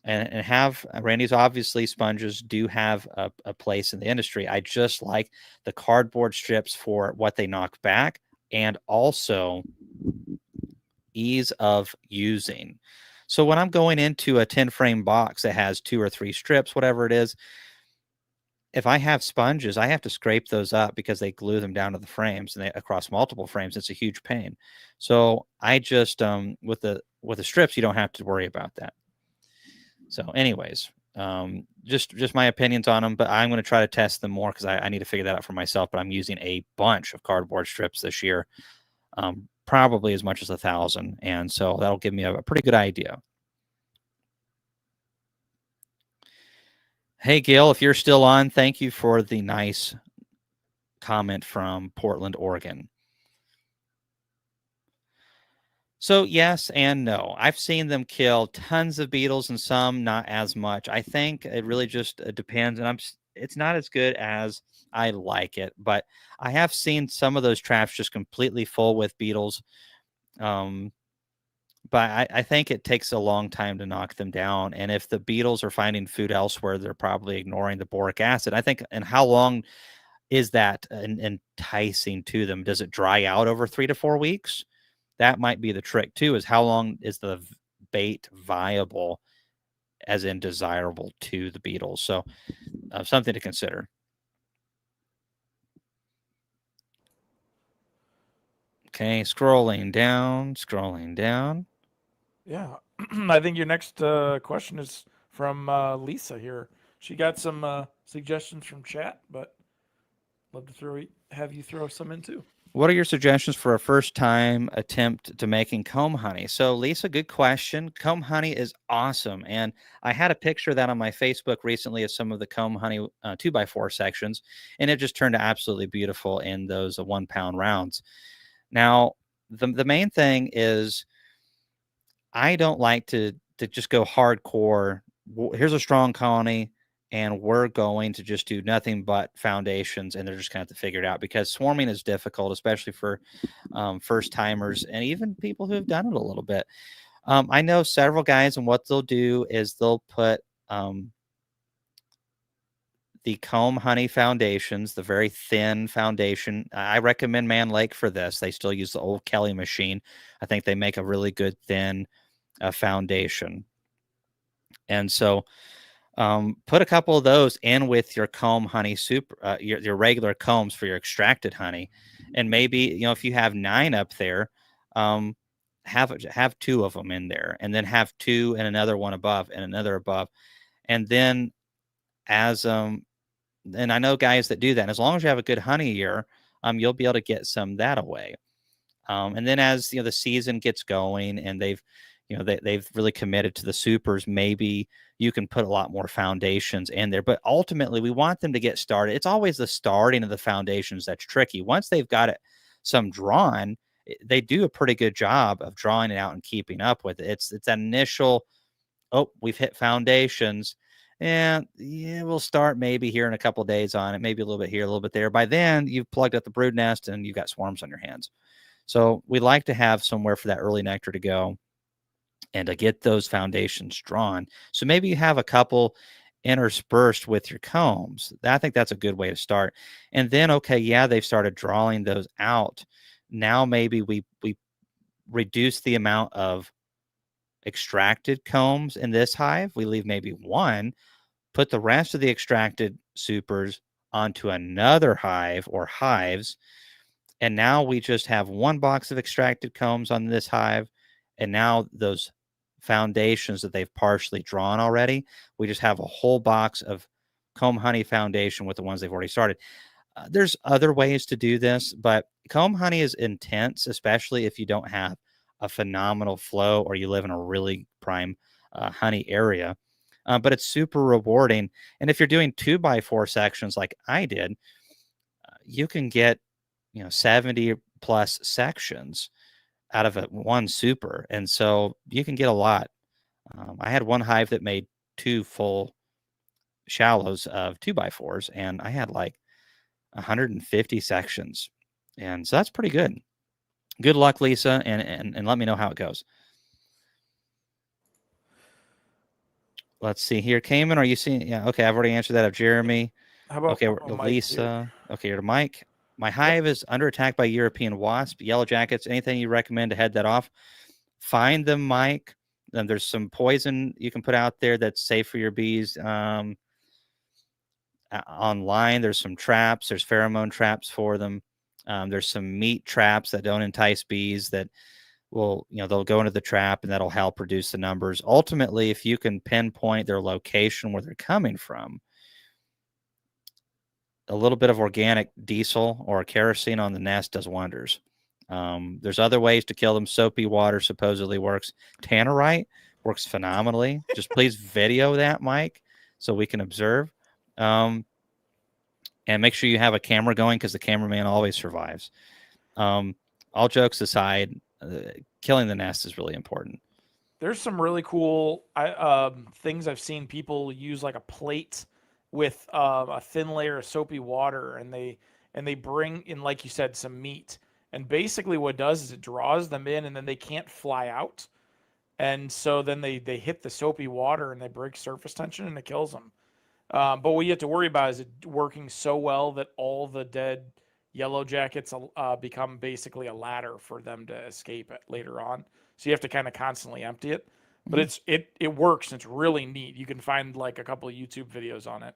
and have Randy's obviously sponges do have a place in the industry. I just like the cardboard strips for what they knock back, and also ease of using. So when I'm going into a 10 frame box that has 2 or 3 strips, whatever it is, if I have sponges, I have to scrape those up because they glue them down to the frames, and across multiple frames, it's a huge pain. So I just with the strips, you don't have to worry about that. So, anyways, just my opinions on them, but I'm going to try to test them more because I need to figure that out for myself. But I'm using a bunch of cardboard strips this year, probably as much as 1,000. And so that'll give me a pretty good idea. Hey, Gil, if you're still on, thank you for the nice comment from Portland, Oregon. So yes and no. I've seen them kill tons of beetles and some not as much. I think it really just depends, and it's not as good as I like it, but I have seen some of those traps just completely full with beetles. But I think it takes a long time to knock them down. And if the beetles are finding food elsewhere, they're probably ignoring the boric acid. I think, and how long is that enticing to them? Does it dry out over 3 to 4 weeks? That might be the trick too, is how long is the bait viable, as in desirable to the beetles? So something to consider. Okay, scrolling down. Yeah, I think your next question is from Lisa here. She got some suggestions from chat, but love to have you throw some in too. What are your suggestions for a first-time attempt to making comb honey? So, Lisa, good question. Comb honey is awesome, and I had a picture of that on my Facebook recently of some of the comb honey 2x4 sections, and it just turned out absolutely beautiful in those 1-pound rounds. Now, the main thing is I don't like to just go hardcore. Here's a strong colony, and we're going to just do nothing but foundations, and they're just going to have to figure it out, because swarming is difficult, especially for first timers and even people who have done it a little bit. I know several guys, and what they'll do is they'll put the comb honey foundations, the very thin foundation. I recommend Man Lake for this. They still use the old Kelly machine. I think they make a really good thin foundation. And so put a couple of those in with your comb honey super, your regular combs for your extracted honey. And maybe, if you have 9 up there, have 2 of them in there, and then have 2 and another one above and another above. And then and I know guys that do that. And as long as you have a good honey year, you'll be able to get some that away. And then as the season gets going and they've really committed to the supers, maybe you can put a lot more foundations in there. But ultimately, we want them to get started. It's always the starting of the foundations that's tricky. Once they've got it some drawn, they do a pretty good job of drawing it out and keeping up with it. It's that initial, oh, we've hit foundations. And yeah, we'll start maybe here in a couple of days on it, maybe a little bit here, a little bit there. By then, you've plugged up the brood nest and you've got swarms on your hands. So we like to have somewhere for that early nectar to go and to get those foundations drawn. So maybe you have a couple interspersed with your combs. I think that's a good way to start. And then, okay, yeah, they've started drawing those out. Now maybe we reduce the amount of extracted combs in this hive. We leave maybe 1, put the rest of the extracted supers onto another hive or hives. And now we just have 1 box of extracted combs on this hive. And now those foundations that they've partially drawn already, we just have a whole box of comb honey foundation with the ones they've already started. There's other ways to do this, but comb honey is intense, especially if you don't have a phenomenal flow or you live in a really prime honey area. But it's super rewarding. And if you're doing 2x4 sections like I did, you can get 70 plus sections out of one super. And so you can get a lot. I had one hive that made 2 full shallows of 2x4s, and I had like 150 sections. And so that's pretty good. Good luck, Lisa, and let me know how it goes. Let's see here. Cayman, are you seeing? Yeah, okay, I've already answered that of Jeremy. How about okay, Lisa. Here? Okay, you're to Mike. My hive is under attack by European wasp, yellow jackets. Anything you recommend to head that off? Find them, Mike. There's some poison you can put out there that's safe for your bees. Online, there's some traps. There's pheromone traps for them. There's some meat traps that don't entice bees that will, they'll go into the trap and that'll help reduce the numbers. Ultimately, if you can pinpoint their location where they're coming from, a little bit of organic diesel or kerosene on the nest does wonders. There's other ways to kill them. Soapy water supposedly works. Tannerite works phenomenally. Just please video that, Mike, so we can observe. And make sure you have a camera going because the cameraman always survives. All jokes aside, killing the nest is really important. There's some really cool things I've seen people use, like a plate with a thin layer of soapy water, and they bring in, like you said, some meat. And basically, what it does is it draws them in, and then they can't fly out. And so then they hit the soapy water and they break surface tension and it kills them. But what you have to worry about is it working so well that all the dead yellow jackets become basically a ladder for them to escape it later on. So you have to kind of constantly empty it. But it works. And it's really neat. You can find like a couple of YouTube videos on it.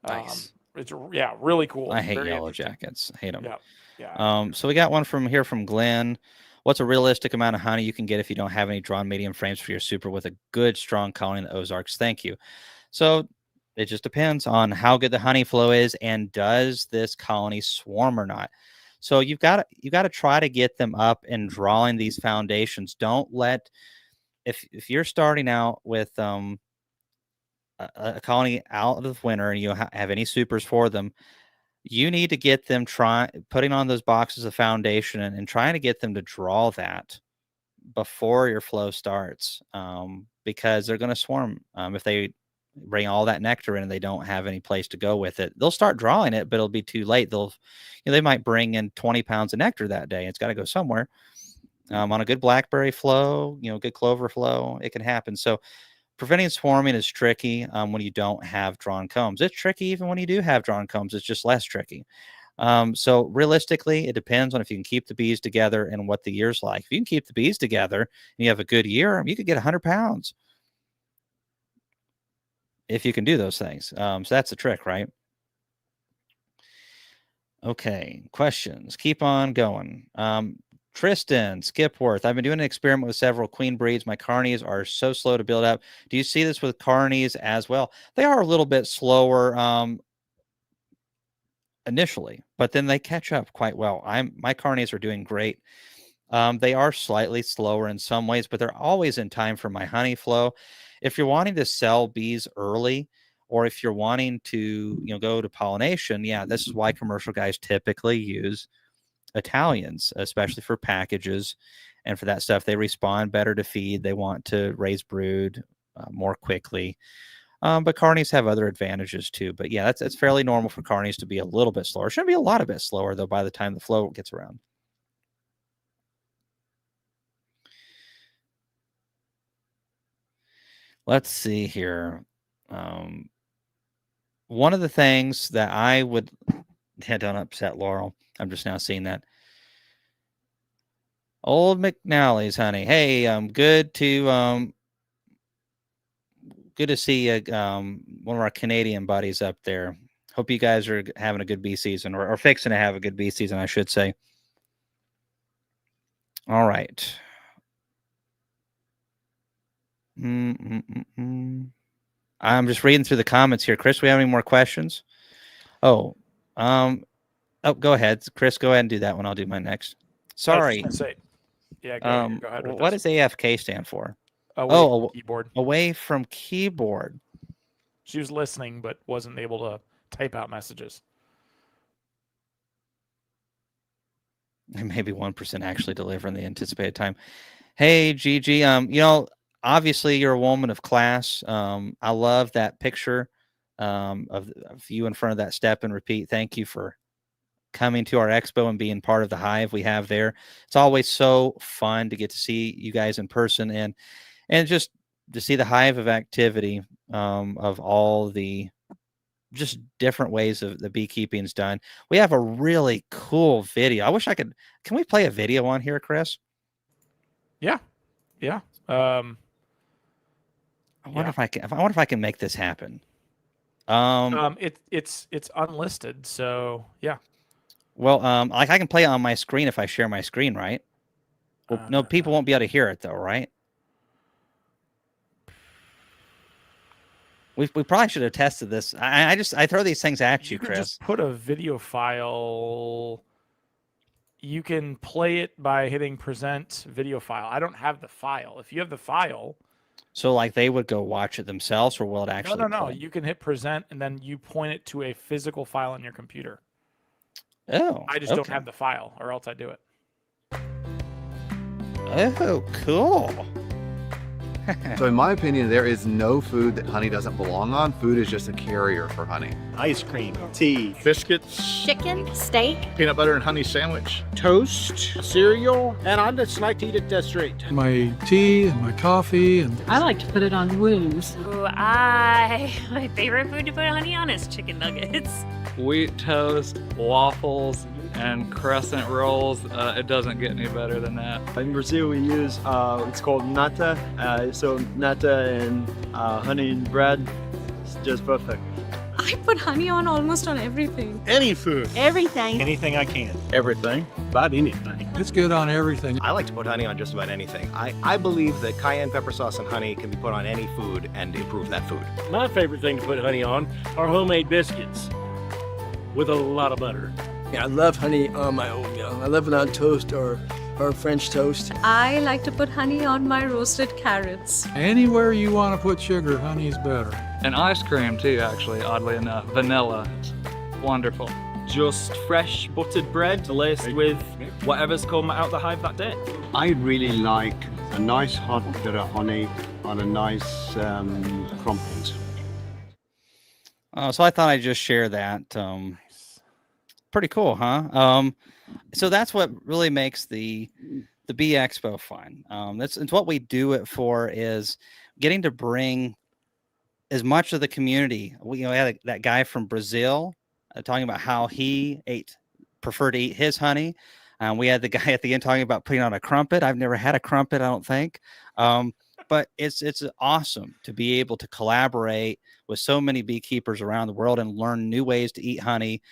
Nice. It's really cool. I hate Very yellow jackets. I hate them. Yeah. So we got one from Glenn. What's a realistic amount of honey you can get if you don't have any drawn medium frames for your super with a good, strong colony in the Ozarks? Thank you. So it just depends on how good the honey flow is and does this colony swarm or not. So you got to try to get them up and drawing these foundations. Don't let if you're starting out with a colony out of winter and you have any supers for them, you need to get them putting on those boxes of foundation and trying to get them to draw that before your flow starts, because they're going to swarm. If they bring all that nectar in and they don't have any place to go with it, they'll start drawing it, but it'll be too late. They might bring in 20 pounds of nectar that day. It's got to go somewhere. On a good blackberry flow, good clover flow, it can happen. So preventing swarming is tricky when you don't have drawn combs. It's tricky even when you do have drawn combs. It's just less tricky. So realistically, it depends on if you can keep the bees together and what the year's like. If you can keep the bees together and you have a good year, you could get 100 pounds if you can do those things. So that's the trick, right? Okay, questions. Keep on going. Tristan Skipworth, I've been doing an experiment with several queen breeds. My carnies are so slow to build up. Do you see this with carnies as well? They are a little bit slower initially, but then they catch up quite well. My carnies are doing great. They are slightly slower in some ways, but they're always in time for my honey flow. If you're wanting to sell bees early, or if you're wanting to go to pollination, yeah, this is why commercial guys typically use Italians, especially for packages and for that stuff. They respond better to feed. They want to raise brood more quickly. But carnies have other advantages too. But yeah, it's fairly normal for carnies to be a little bit slower. Shouldn't be a lot of bit slower though by the time the flow gets around. Let's see here. One of the things that I would don't upset Laurel. I'm just now seeing that. Old McNally's, honey. Hey, good to see one of our Canadian buddies up there. Hope you guys are having a good bee season, or fixing to have a good bee season, I should say. All right. I'm just reading through the comments here. Chris, we have any more questions? Go ahead, Chris. Go ahead and do that one. I'll do mine next. Sorry. Yeah, go ahead. What does AFK stand for? From keyboard. Away from keyboard. She was listening, but wasn't able to type out messages. And maybe 1% actually deliver in the anticipated time. Hey, Gigi. Obviously you're a woman of class. I love that picture of you in front of that step and repeat. Thank you for coming to our expo and being part of the hive we have there. It's always so fun to get to see you guys in person and just to see the hive of activity of all the just different ways of the beekeeping is done. We have a really cool video. I wish I could. Can we play a video on here, Chris? Yeah. I wonder if I can. I wonder if I can make this happen. It's unlisted, so yeah. Well, like I can play it on my screen if I share my screen, right? Well, no, people won't be able to hear it though, right? We probably should have tested this. I throw these things at you, Chris. Just put a video file. you can play it by hitting present video file. I don't have the file. If you have the file, So like they would go watch it themselves, or will it actually no. play? You can hit present and then you point it to a physical file on your computer. Oh, I just don't have the file, or else I do it. Oh, cool. So in my opinion, there is no food that honey doesn't belong on. Food is just a carrier for honey. Ice cream, tea, biscuits, Chicken, steak, peanut butter and honey sandwich. Toast, cereal, and I just like to eat it straight. My tea and my coffee and I like to put it on woos. Ooh, my favorite food to put honey on is chicken nuggets. Wheat toast, waffles, and crescent rolls. It doesn't get any better than that. In Brazil, we use it's called nata. So nata and honey and bread, it's just perfect. I put honey on almost on everything. Any food. Everything. Anything I can. Everything, about anything. it's good on everything. I like to put honey on just about anything. I believe that cayenne pepper sauce and honey can be put on any food and improve that food. My favorite thing to put honey on are homemade biscuits with a lot of butter. Yeah, I love honey on my oatmeal. I love it on toast or French toast. I like to put honey on my roasted carrots. Anywhere you want to put sugar, honey's better. And ice cream too, actually, oddly enough. Vanilla. It's wonderful. Just fresh buttered bread laced with whatever's come out the hive that day. I really like a nice hot bit of honey on a nice crumpet. So I thought I'd just share that. Pretty cool, huh? So that's what really makes the Bee Expo fun. It's what we do it for, is getting to bring as much of the community. We had that guy from Brazil talking about how he preferred to eat his honey. We had the guy at the end talking about putting on a crumpet. I've never had a crumpet, I don't think. But it's awesome to be able to collaborate with so many beekeepers around the world and learn new ways to eat honey,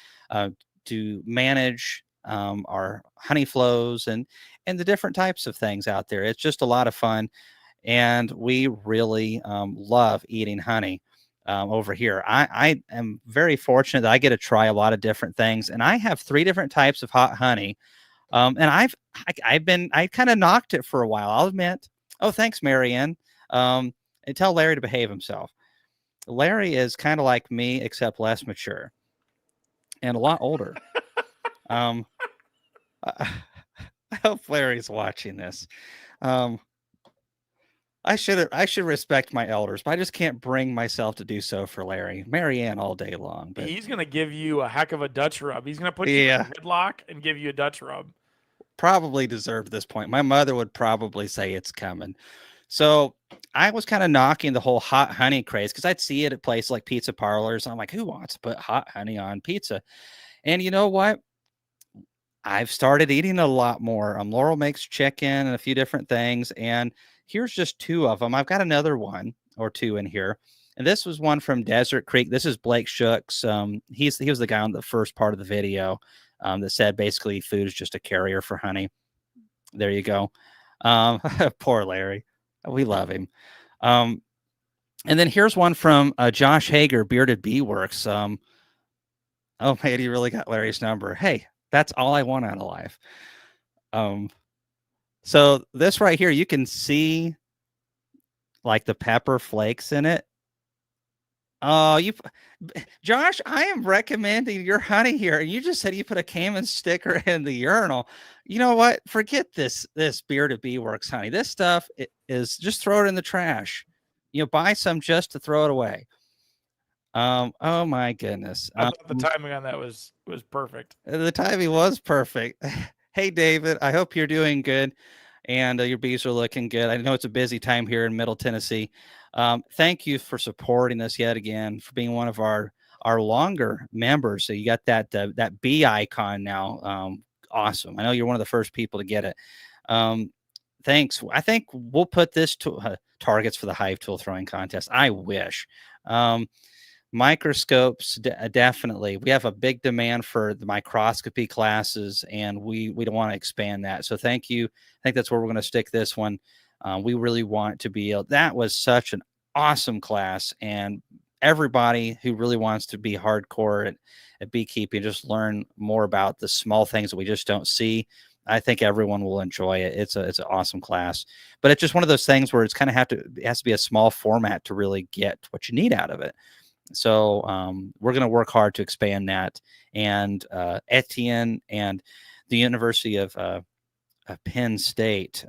to manage our honey flows and the different types of things out there. It's just a lot of fun, and we really love eating honey over here. I am very fortunate that I get to try a lot of different things, and I have 3 different types of hot honey. And I kind of knocked it for a while, I'll admit. Oh, thanks, Marianne. And tell Larry to behave himself. Larry is kind of like me, except less mature and a lot older. I hope Larry's watching this. I should respect my elders, but I just can't bring myself to do so for Larry. Marianne all day long. But he's gonna give you a heck of a Dutch rub. He's gonna put you in a headlock and give you a Dutch rub. Probably deserved this point. My mother would probably say it's coming. So I was kind of knocking the whole hot honey craze, because I'd see it at places like pizza parlors. And I'm like, who wants to put hot honey on pizza? And you know what? I've started eating a lot more. Laurel makes chicken and a few different things. And here's just 2 of them. I've got another 1 or 2 in here. And this was one from Desert Creek. This is Blake Shooks. He was the guy on the first part of the video that said basically food is just a carrier for honey. There you go. Poor Larry. We love him. And then here's one from Josh Hager, Bearded Bee Works. Oh, man, you really got Larry's number. Hey, that's all I want out of life. So this right here, you can see like the pepper flakes in it. Oh, Josh, I am recommending your honey here. You just said you put a Cayman sticker in the urinal. You know what? Forget this Bearded Bee Works honey. This stuff is just throw it in the trash. Buy some just to throw it away. Oh my goodness. I thought the timing on that was perfect. The timing was perfect. Hey, David, I hope you're doing good and your bees are looking good. I know it's a busy time here in Middle Tennessee. Thank you for supporting us yet again, for being one of our longer members. So you got that bee icon now. Awesome. I know you're one of the first people to get it. Thanks. I think we'll put this to targets for the hive tool throwing contest. I wish. Microscopes, definitely. We have a big demand for the microscopy classes, and we don't want to expand that. So thank you. I think that's where we're going to stick this one. We really want to be able. That was such an awesome class, and everybody who really wants to be hardcore at beekeeping, just learn more about the small things that we just don't see. I think everyone will enjoy it. It's an awesome class, but it's just one of those things where it has to be a small format to really get what you need out of it. So we're going to work hard to expand that. And Etienne and the University of Penn State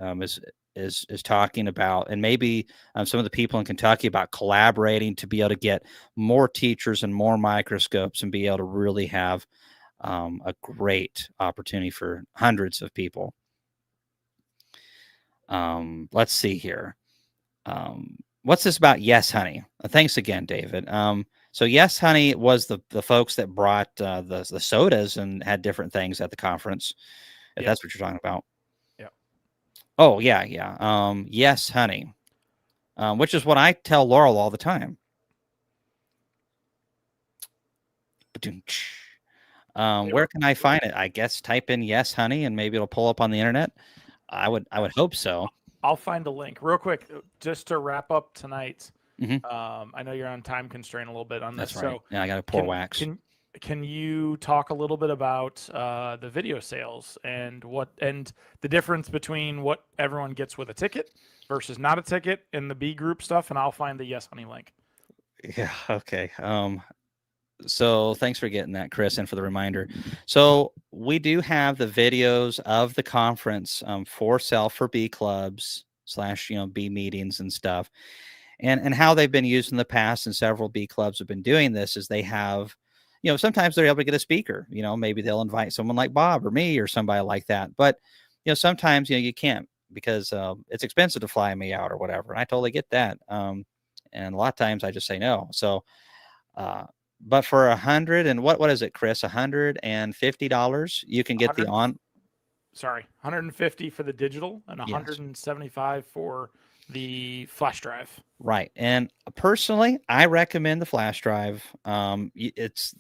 is talking about, and maybe some of the people in Kentucky, about collaborating to be able to get more teachers and more microscopes and be able to really have a great opportunity for hundreds of people. Let's see here. What's this about Yes Honey? Thanks again, David. So Yes Honey was the folks that brought the sodas and had different things at the conference. If that's what you're talking about. Yeah. Oh yeah, yeah. Yes Honey, which is what I tell Laurel all the time. Where can I find it? I guess type in Yes Honey and maybe it'll pull up on the internet. I would hope so. I'll find a link real quick just to wrap up tonight. Mm-hmm. I know you're on time constraint a little bit on this. That's right. So yeah, I got to pour wax. Can you talk a little bit about the video sales and the difference between what everyone gets with a ticket versus not a ticket in the B group stuff? And I'll find the Yes Honey link. Yeah. Okay. So thanks for getting that, Chris, and for the reminder. So we do have the videos of the conference for sale for bee clubs / bee meetings and stuff, and how they've been used in the past. And several bee clubs have been doing this. Is they have, sometimes they're able to get a speaker. Maybe they'll invite someone like Bob or me or somebody like that. But sometimes you can't because it's expensive to fly me out or whatever. And I totally get that. And a lot of times I just say no. So. But for $100 and what is it, Chris? $150, you can get the on. Sorry, $150 for the digital and $175 for the flash drive. Right, and personally, I recommend the flash drive. It's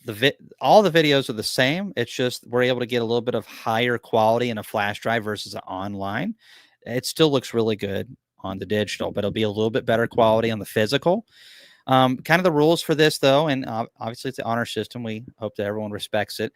all the videos are the same. It's just we're able to get a little bit of higher quality in a flash drive versus an online. It still looks really good on the digital, but it'll be a little bit better quality on the physical. Kind of the rules for this, though, and obviously it's the honor system. We hope that everyone respects it,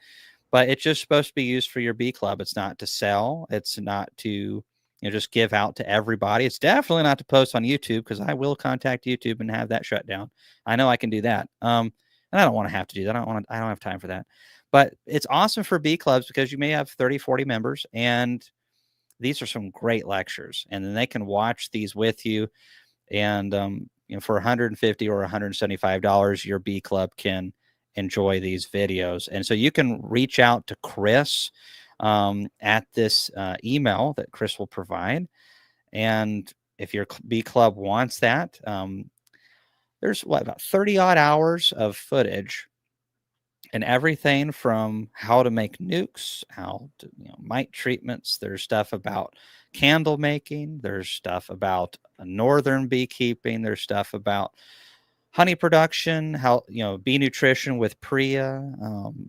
but it's just supposed to be used for your bee club. It's not to sell. It's not to just give out to everybody. It's definitely not to post on YouTube because I will contact YouTube and have that shut down. I know I can do that, and I don't want to have to do that. I don't have time for that. But it's awesome for bee clubs because you may have 30, 40 members, and these are some great lectures, and then they can watch these with you, and for $150 or $175, your bee club can enjoy these videos. And so you can reach out to Chris at this email that Chris will provide. And if your bee club wants that, there's about 30 odd hours of footage and everything from how to make nukes, how to, mite treatments. There's stuff about candle making. There's stuff about northern beekeeping. There's stuff about honey production, how, bee nutrition with Priya,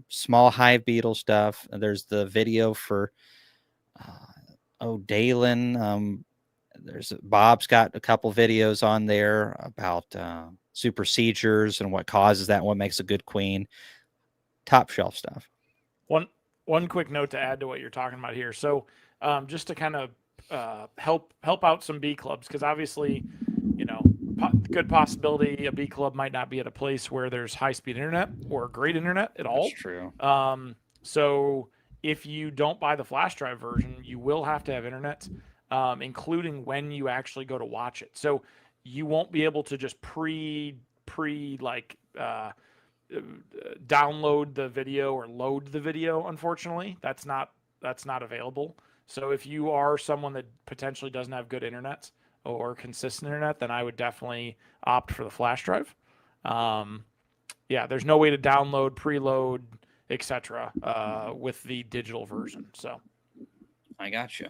small hive beetle stuff. There's the video for, Dalen. Bob's got a couple videos on there about supersedures and what causes that, and what makes a good queen. Top shelf stuff. One quick note to add to what you're talking about here. So just to kind of help out some bee clubs, because obviously, good possibility a bee club might not be at a place where there's high-speed internet or great internet at all. That's true. So if you don't buy the flash drive version, you will have to have internet, including when you actually go to watch it. So you won't be able to just download the video or load the video. Unfortunately, that's not available. So if you are someone that potentially doesn't have good internet or consistent internet, then I would definitely opt for the flash drive. There's no way to download, preload, etc. With the digital version. So I got you.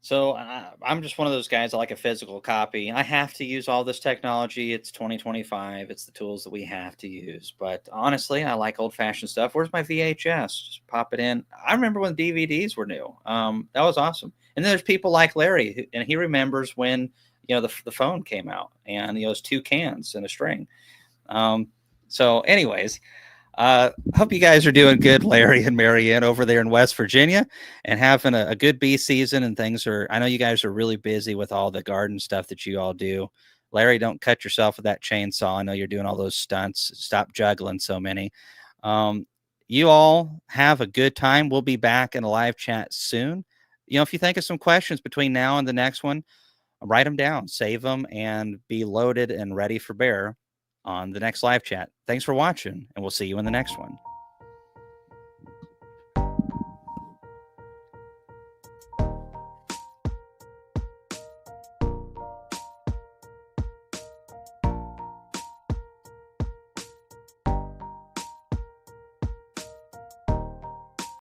So I'm just one of those guys. I like a physical copy. I have to use all this technology. It's 2025. It's the tools that we have to use. But honestly, I like old-fashioned stuff. Where's my VHS? Just pop it in. I remember when DVDs were new. That was awesome. And then there's people like Larry, and he remembers when the phone came out, and it was 2 cans and a string. So anyways, hope you guys are doing good, Larry and Marianne over there in West Virginia, and having a good bee season. And things are, I know you guys are really busy with all the garden stuff that you all do. Larry, don't cut yourself with that chainsaw. I know you're doing all those stunts. Stop juggling so many. You all have a good time. We'll be back in a live chat soon. If you think of some questions between now and the next one, write them down, save them, and be loaded and ready for bear on the next live chat. Thanks for watching, and we'll see you in the next one.